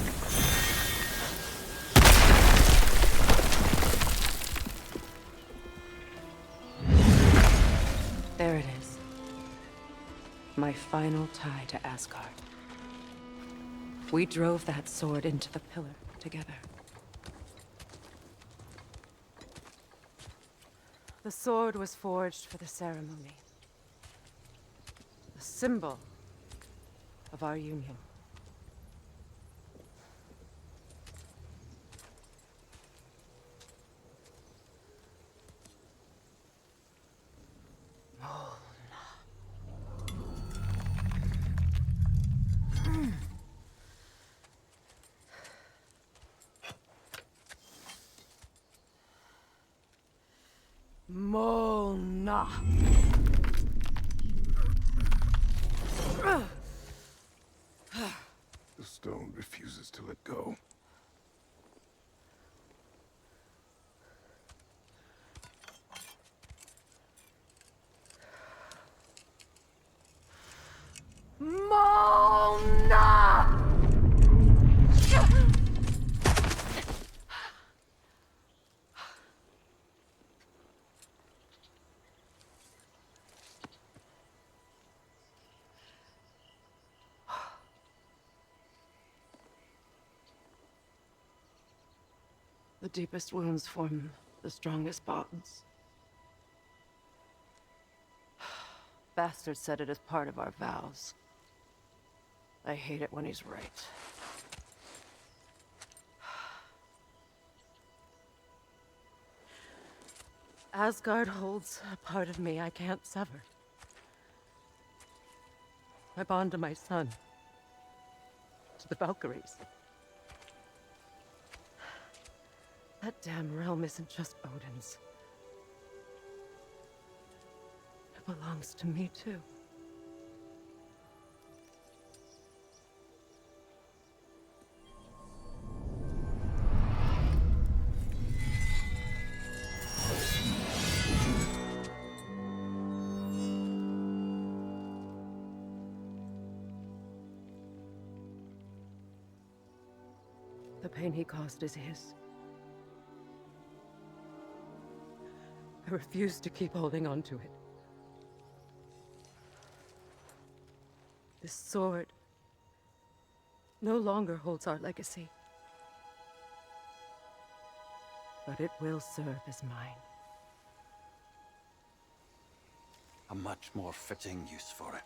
[SPEAKER 3] There it is. My final tie to Asgard. We drove that sword into the pillar together. The sword was forged for the ceremony. A symbol of our union. Mona.
[SPEAKER 2] refuses to let go.
[SPEAKER 8] Mona!
[SPEAKER 1] The deepest wounds form the strongest bonds. Bastard said it as part of our vows. I hate it when he's right. Asgard holds a part of me I can't sever. I bond to my son. To the Valkyries. That damn realm isn't just Odin's. It belongs to me, too. The pain he caused is his. I refuse to keep holding on to it. This sword no longer holds our legacy. But it will serve as mine.
[SPEAKER 9] A much more fitting use for it.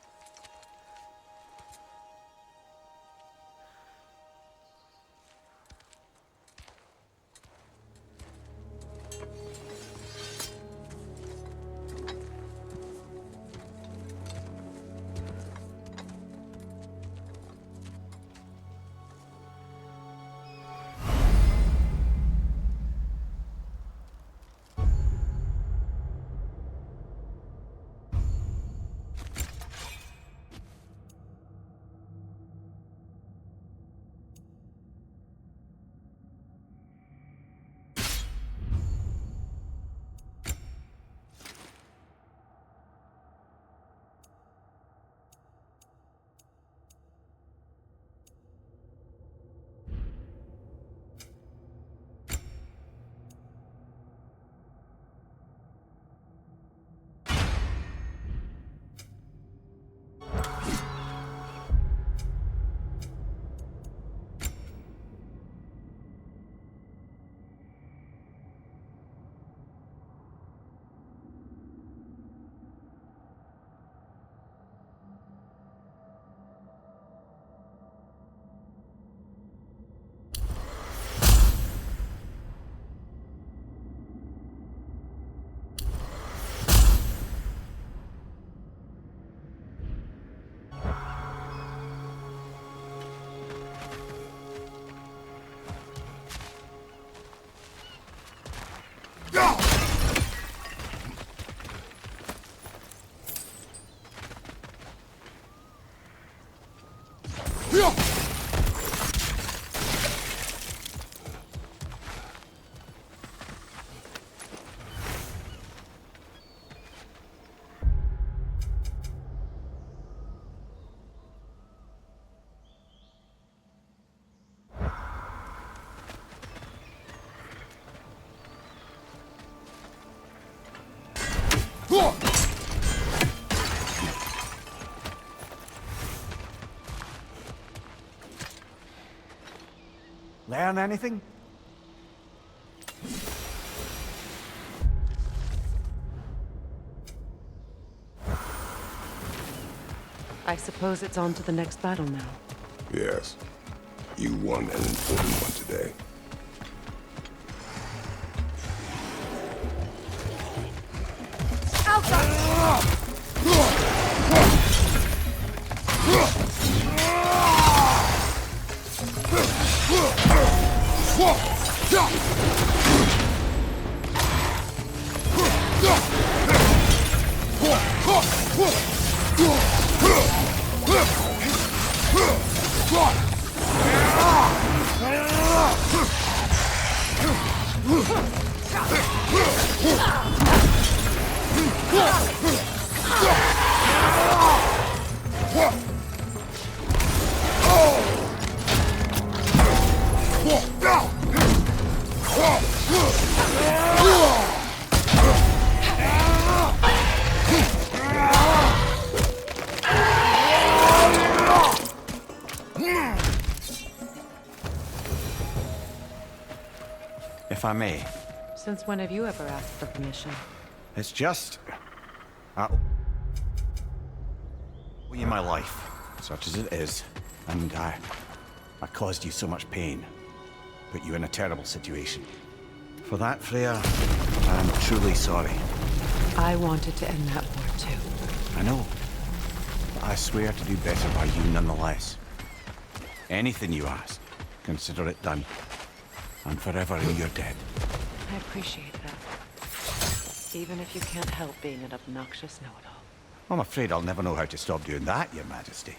[SPEAKER 4] Learn anything?
[SPEAKER 3] I suppose it's on to the next battle now.
[SPEAKER 2] Yes. You won an important one today.
[SPEAKER 4] if I may.
[SPEAKER 3] Since when have you ever asked for permission?
[SPEAKER 4] It's just... I owe you my life, such as it is. And I caused you so much pain. Put you in a terrible situation. For that, Freya, I'm truly sorry.
[SPEAKER 3] I wanted to end that war too.
[SPEAKER 4] I know. But I swear to do better by you nonetheless. Anything you ask, consider it done. I'm forever in your debt.
[SPEAKER 3] I appreciate that. Even if you can't help being an obnoxious know-it-all.
[SPEAKER 4] I'm afraid I'll never know how to stop doing that, Your Majesty.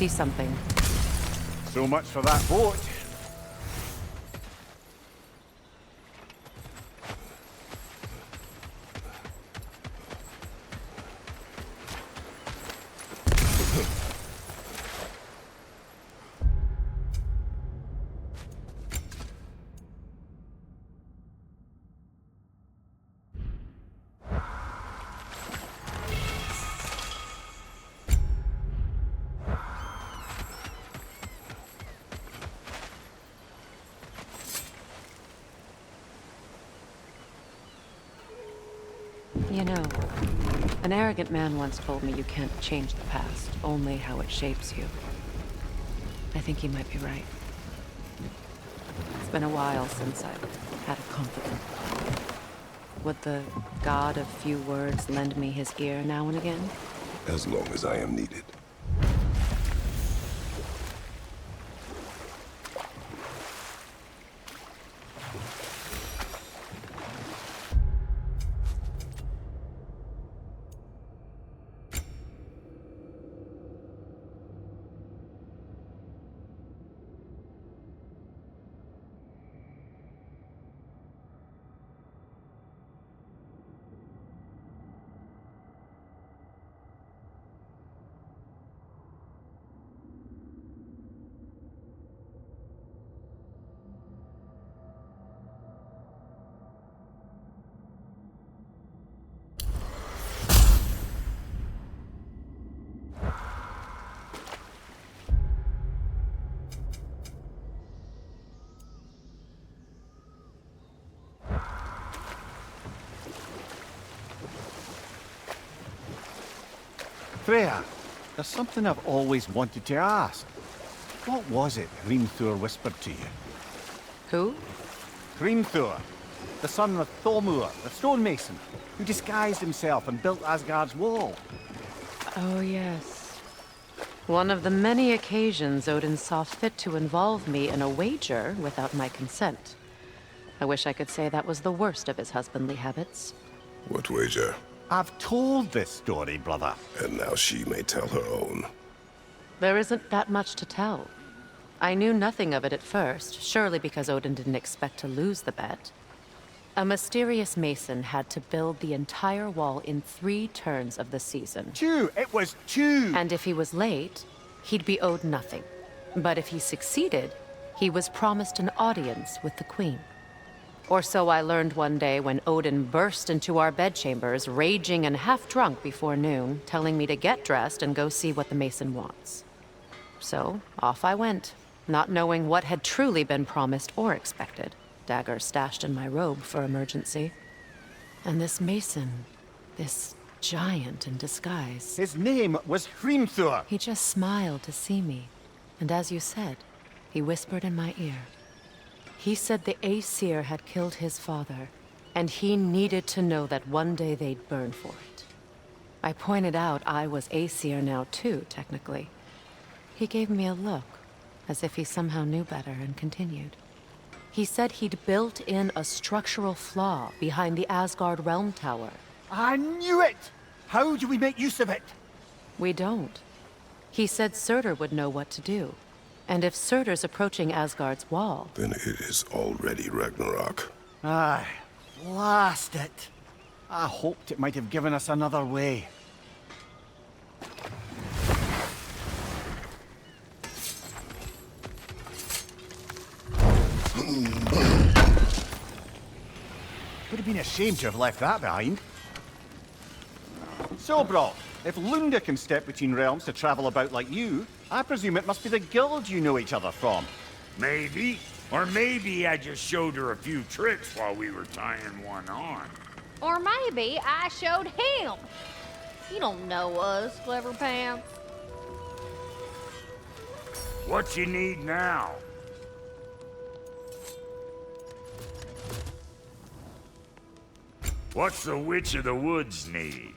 [SPEAKER 3] see something.
[SPEAKER 4] So much for that boat.
[SPEAKER 3] You know, an arrogant man once told me you can't change the past, only how it shapes you. I think he might be right. It's been a while since I've had a confidant. Would the god of few words lend me his ear now and again?
[SPEAKER 2] As long as I am needed.
[SPEAKER 4] Freya, there's something I've always wanted to ask. What was it Hrimthur whispered to you?
[SPEAKER 3] Who?
[SPEAKER 4] Hrimthur, the son of Thormur, the stonemason, who disguised himself and built Asgard's wall.
[SPEAKER 3] Oh, yes. One of the many occasions Odin saw fit to involve me in a wager without my consent. I wish I could say that was the worst of his husbandly habits.
[SPEAKER 2] What wager?
[SPEAKER 4] I've told this story, brother.
[SPEAKER 2] And now she may tell her own.
[SPEAKER 3] There isn't that much to tell. I knew nothing of it at first, surely because Odin didn't expect to lose the bet. A mysterious mason had to build the entire wall in 3 turns of the season.
[SPEAKER 4] 2! It was 2!
[SPEAKER 3] And if he was late, he'd be owed nothing. But if he succeeded, he was promised an audience with the queen. Or so I learned one day when Odin burst into our bedchambers, raging and half-drunk before noon, telling me to get dressed and go see what the mason wants. So, off I went, not knowing what had truly been promised or expected, dagger stashed in my robe for emergency. And this mason, this giant in disguise...
[SPEAKER 4] His name was Hrimthur!
[SPEAKER 3] He just smiled to see me, and as you said, he whispered in my ear. He said the Aesir had killed his father, and he needed to know that one day they'd burn for it. I pointed out I was Aesir now too, technically. He gave me a look, as if he somehow knew better, and continued. He said he'd built in a structural flaw behind the Asgard Realm Tower.
[SPEAKER 4] I knew it! How do we make use of it?
[SPEAKER 3] We don't. He said Surtur would know what to do. And if Surtur's approaching Asgard's wall...
[SPEAKER 2] Then it is already Ragnarok.
[SPEAKER 4] Aye, blast it. I hoped it might have given us another way. Would have been a shame to have left that behind. So, bro, if Lunda can step between realms to travel about like you, I presume it must be the guild you know each other from.
[SPEAKER 6] Maybe. Or maybe I just showed her a few tricks while we were tying one on.
[SPEAKER 5] Or maybe I showed him. You don't know us, Clever Pants.
[SPEAKER 6] What you need now? What's the Witch of the Woods need?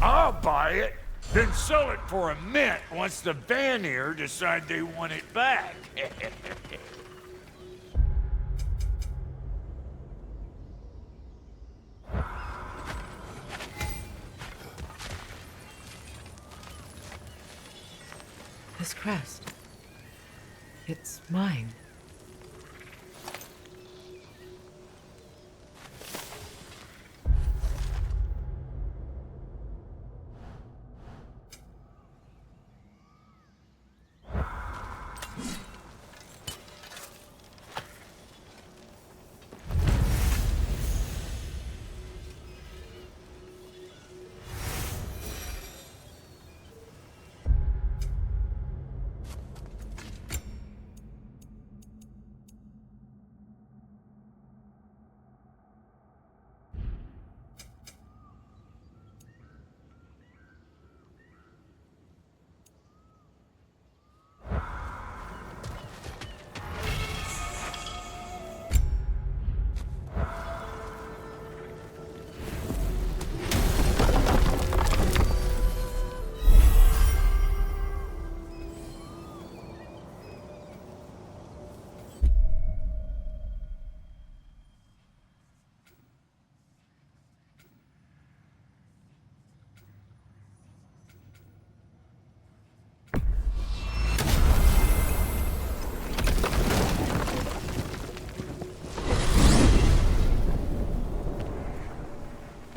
[SPEAKER 6] I'll buy it, then sell it for a mint once the Vanir decide they want it back.
[SPEAKER 3] This crest. It's mine.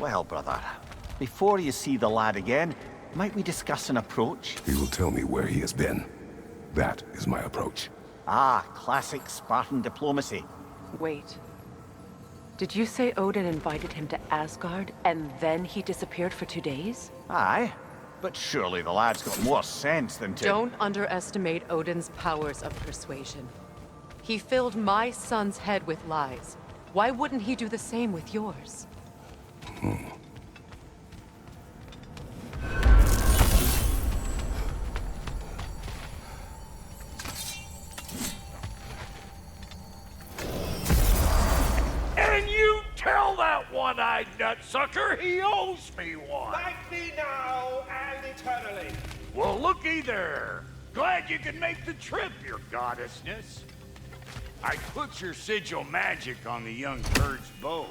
[SPEAKER 4] Well, brother, before you see the lad again, might we discuss an approach?
[SPEAKER 2] He will tell me where he has been. That is my approach.
[SPEAKER 4] Ah, classic Spartan diplomacy.
[SPEAKER 3] Wait. Did you say Odin invited him to Asgard, and then he disappeared for 2 days?
[SPEAKER 4] Aye, but surely the lad's got more sense than to—
[SPEAKER 3] Don't underestimate Odin's powers of persuasion. He filled my son's head with lies. Why wouldn't he do the same with yours?
[SPEAKER 6] And you tell that one-eyed nutsucker he owes me one.
[SPEAKER 10] Thank me now and eternally.
[SPEAKER 6] Well, looky there. Glad you could make the trip, your goddessness. I put your sigil magic on the young bird's bow.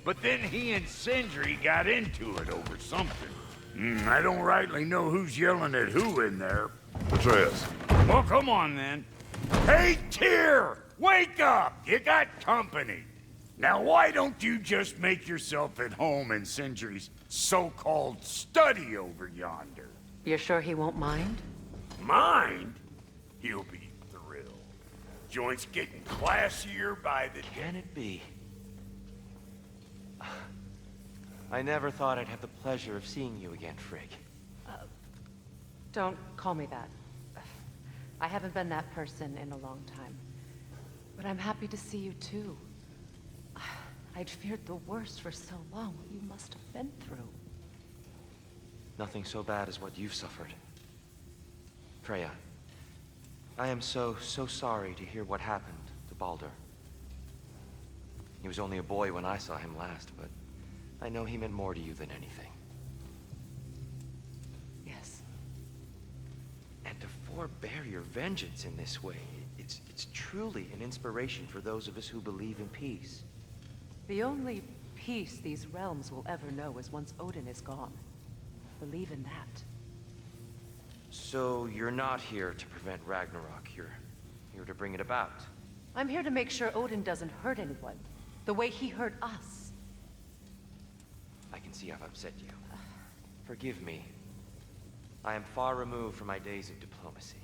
[SPEAKER 6] But then he and Sindri got into it over something. I don't rightly know who's yelling at who in there.
[SPEAKER 2] Atreus.
[SPEAKER 6] Well, come on then. Hey, Tyr! Wake up! You got company. Now, why don't you just make yourself at home in Sindri's so-called study over yonder?
[SPEAKER 3] You're sure he won't mind?
[SPEAKER 6] Mind? He'll be thrilled. Joint's getting classier by the day.
[SPEAKER 10] Can it be? I never thought I'd have the pleasure of seeing you again, Frigg.
[SPEAKER 3] Don't call me that. I haven't been that person in a long time. But I'm happy to see you too. I'd feared the worst for so long. What you must have been through.
[SPEAKER 10] Nothing so bad as what you've suffered. Freya, I am so sorry to hear what happened to Baldur. He was only a boy when I saw him last, but I know he meant more to you than anything.
[SPEAKER 3] Yes.
[SPEAKER 10] And to forbear your vengeance in this way, it's truly an inspiration for those of us who believe in peace.
[SPEAKER 3] The only peace these realms will ever know is once Odin is gone. Believe in that.
[SPEAKER 10] So you're not here to prevent Ragnarok, you're here to bring it about.
[SPEAKER 3] I'm here to make sure Odin doesn't hurt anyone, the way he hurt us.
[SPEAKER 10] I can see I've upset you. Forgive me. I am far removed from my days of diplomacy.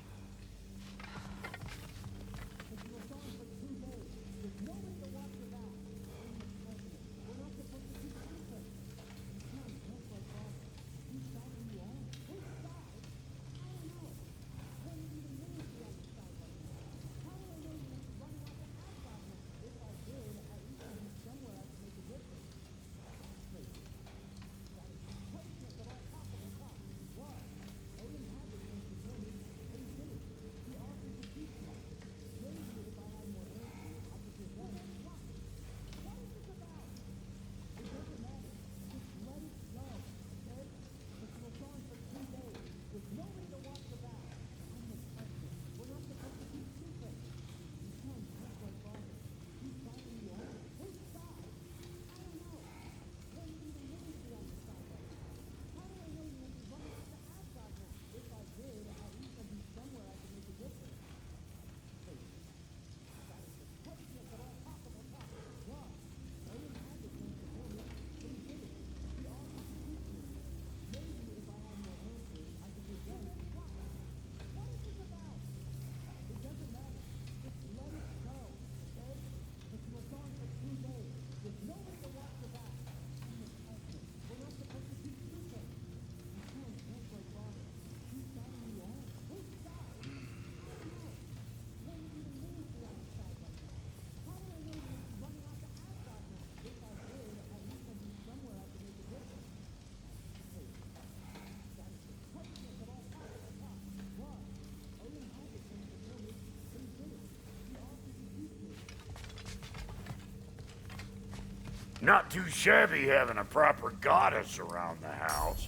[SPEAKER 6] Not too shabby having a proper goddess around the house.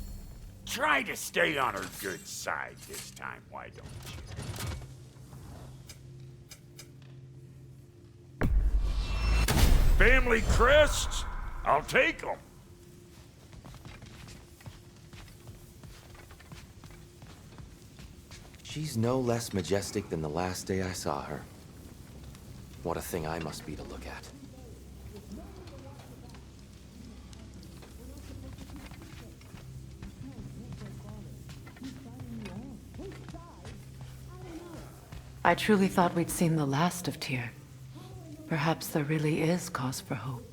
[SPEAKER 6] Try to stay on her good side this time, why don't you? Family crests? I'll take them.
[SPEAKER 10] She's no less majestic than the last day I saw her. What a thing I must be to look at.
[SPEAKER 3] I truly thought we'd seen the last of Tyr. Perhaps there really is cause for hope.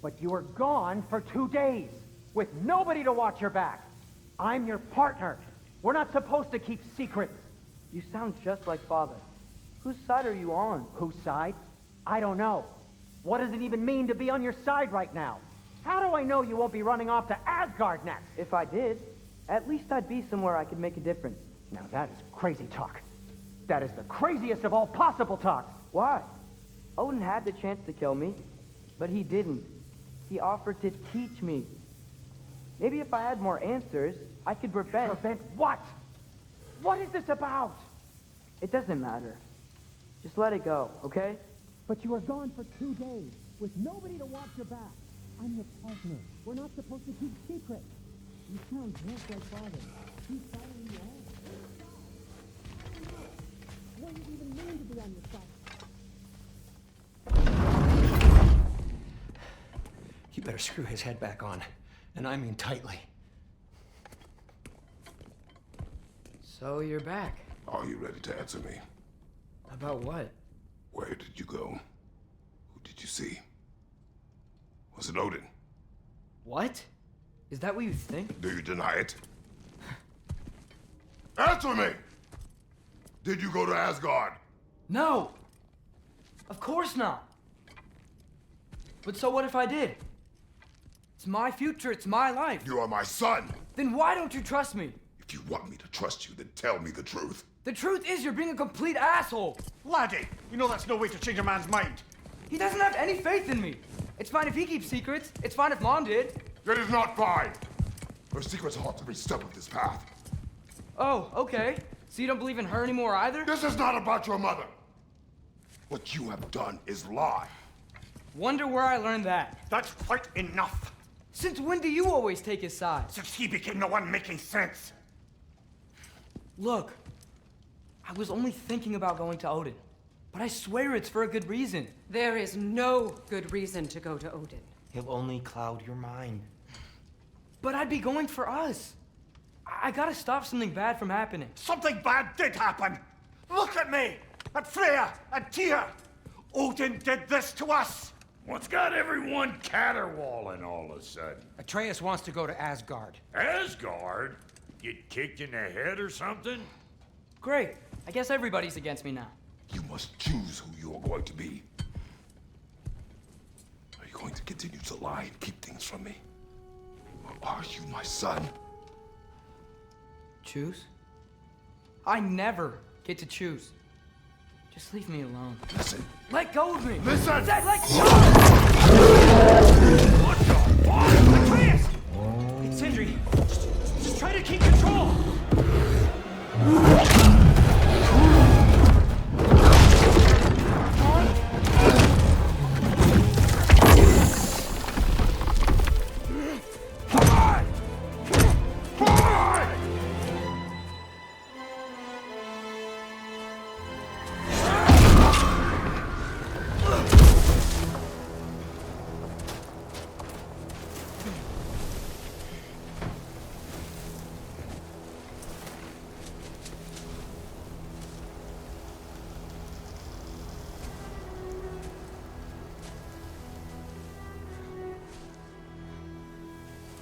[SPEAKER 11] But you were gone for 2 days, with nobody to watch your back. I'm your partner. We're not supposed to keep secrets.
[SPEAKER 12] You sound just like Father. Whose side are you on?
[SPEAKER 11] Whose side? I don't know. What does it even mean to be on your side right now? How do I know you won't be running off to Asgard next?
[SPEAKER 12] If I did, at least I'd be somewhere I could make a difference.
[SPEAKER 11] Now that is crazy talk. That is the craziest of all possible talks.
[SPEAKER 12] Why? Odin had the chance to kill me, but he didn't. He offered to teach me. Maybe if I had more answers, I could prevent...
[SPEAKER 11] Prevent what? What is this about?
[SPEAKER 12] It doesn't matter. Just let it go, okay?
[SPEAKER 11] But you were gone for 2 days, with nobody to watch your back. I'm your partner. We're not supposed to keep secrets. You sound just like Father. He's following you all. What does it even mean to be on your side?
[SPEAKER 13] You better screw his head back on. And I mean tightly.
[SPEAKER 12] So you're back.
[SPEAKER 2] Are you ready to answer me?
[SPEAKER 12] About what?
[SPEAKER 2] Where did you go? Who did you see? Was it Odin?
[SPEAKER 12] What? Is that what you think?
[SPEAKER 2] Do you deny it? Answer me! Did you go to Asgard?
[SPEAKER 12] No! Of course not! But so what if I did? It's my future, it's my life.
[SPEAKER 2] You are my son!
[SPEAKER 12] Then why don't you trust me?
[SPEAKER 2] If you want me to trust you, then tell me the truth.
[SPEAKER 12] The truth is you're being a complete asshole!
[SPEAKER 4] Laddie, you know that's no way to change a man's mind.
[SPEAKER 12] He doesn't have any faith in me. It's fine if he keeps secrets. It's fine if Mom did.
[SPEAKER 2] It is not fine! Her secrets haunt every step of this path.
[SPEAKER 12] Oh, okay. So you don't believe in her anymore either?
[SPEAKER 2] This is not about your mother! What you have done is lie.
[SPEAKER 12] Wonder where I learned that.
[SPEAKER 4] That's quite enough.
[SPEAKER 12] Since when do you always take his side?
[SPEAKER 4] Since he became the one making sense.
[SPEAKER 12] Look, I was only thinking about going to Odin. But I swear it's for a good reason.
[SPEAKER 14] There is no good reason to go to Odin.
[SPEAKER 10] He'll only cloud your mind.
[SPEAKER 12] But I'd be going for us. I gotta stop something bad from happening.
[SPEAKER 4] Something bad did happen. Look at me, at Freya, and Tyr. Odin did this to us.
[SPEAKER 6] What's got everyone caterwauling all of a sudden?
[SPEAKER 13] Atreus wants to go to Asgard.
[SPEAKER 6] Asgard? Get kicked in the head or something?
[SPEAKER 12] Great. I guess everybody's against me now.
[SPEAKER 2] You must choose who you are going to be. Are you going to continue to lie and keep things from me? Or are you my son?
[SPEAKER 12] Choose? I never get to choose. Just leave me alone.
[SPEAKER 2] Listen.
[SPEAKER 12] Let go of me!
[SPEAKER 2] Listen!
[SPEAKER 12] Dad, let go!
[SPEAKER 6] What the fuck?
[SPEAKER 12] Atreus! It's Sindri. Just try to keep control!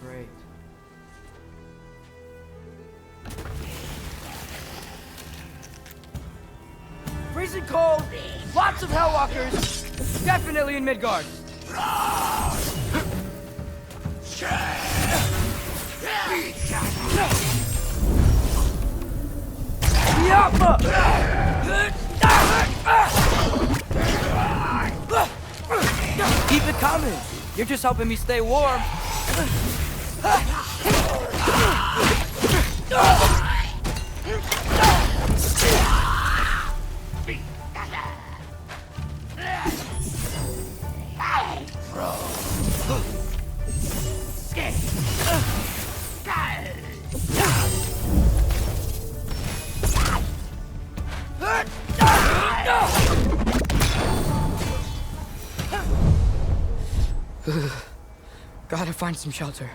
[SPEAKER 12] Great. Freezing cold, lots of Hellwalkers, definitely in Midgard. Yappa! Keep it coming. You're just helping me stay warm. Gotta find some shelter.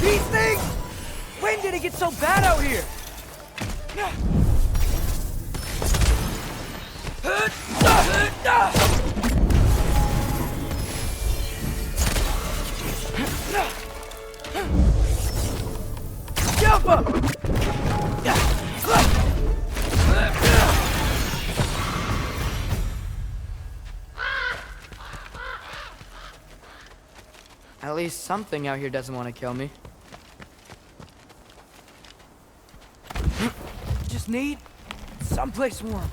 [SPEAKER 12] These things! When did it get so bad out here? Jump up! At least something out here doesn't want to kill me. Just need someplace warm.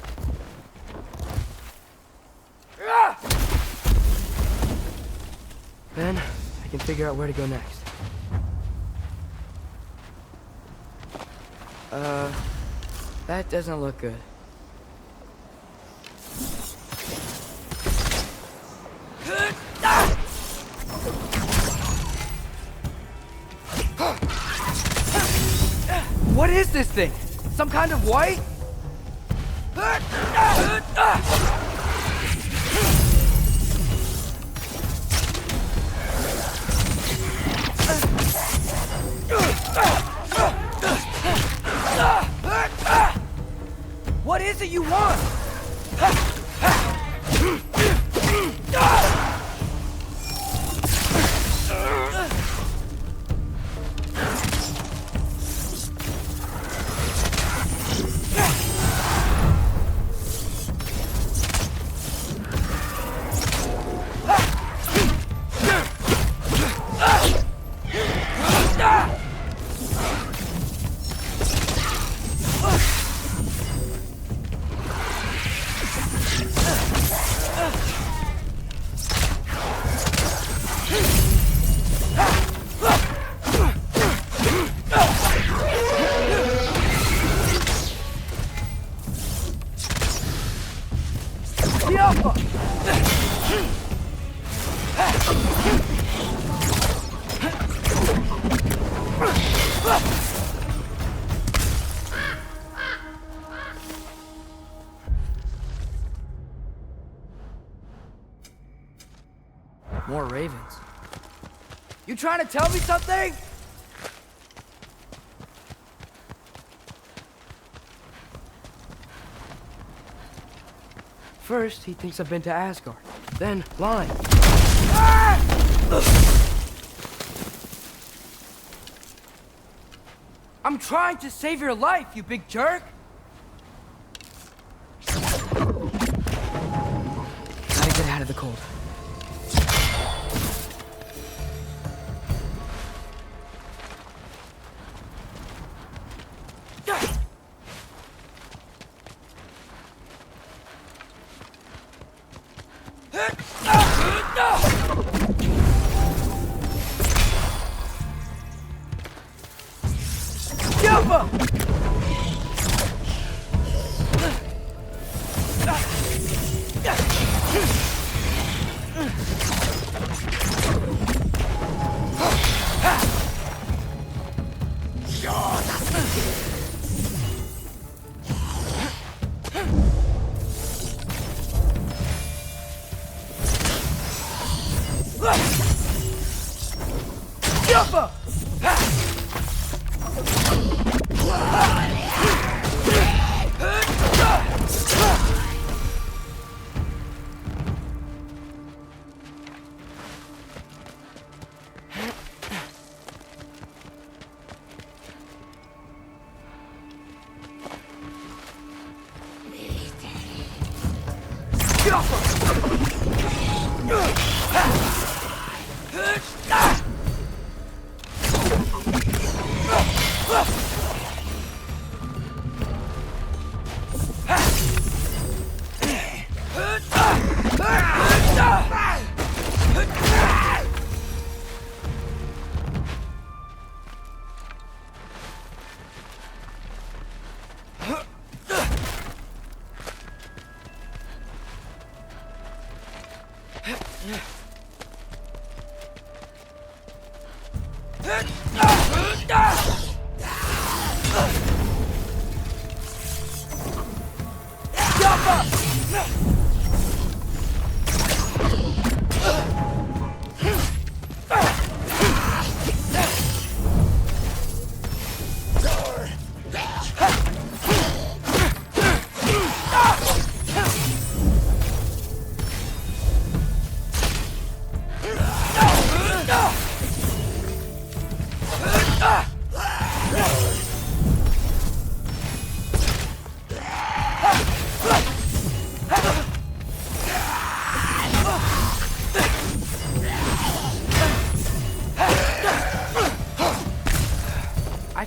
[SPEAKER 12] Then I can figure out where to go next. That doesn't look good. What is this thing? Some kind of white? What is it you want? More ravens. You trying to tell me something? First, he thinks I've been to Asgard. Then, lying. Ah! I'm trying to save your life, you big jerk! Gotta get out of the cold.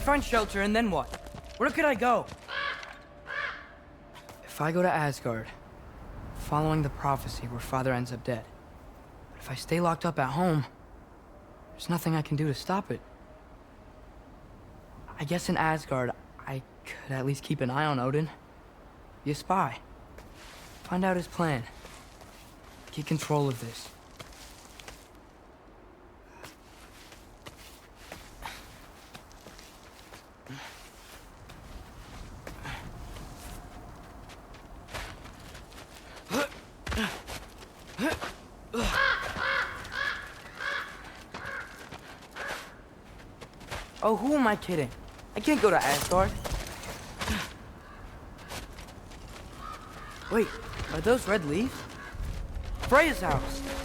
[SPEAKER 12] Find shelter, and then what? Where could I go? If I go to Asgard, following the prophecy where Father ends up dead. But if I stay locked up at home, there's nothing I can do to stop it. I guess in Asgard, I could at least keep an eye on Odin. Be a spy. Find out his plan. Get control of this. Oh, who am I kidding? I can't go to Asgard. Wait, are those red leaves? Freya's house!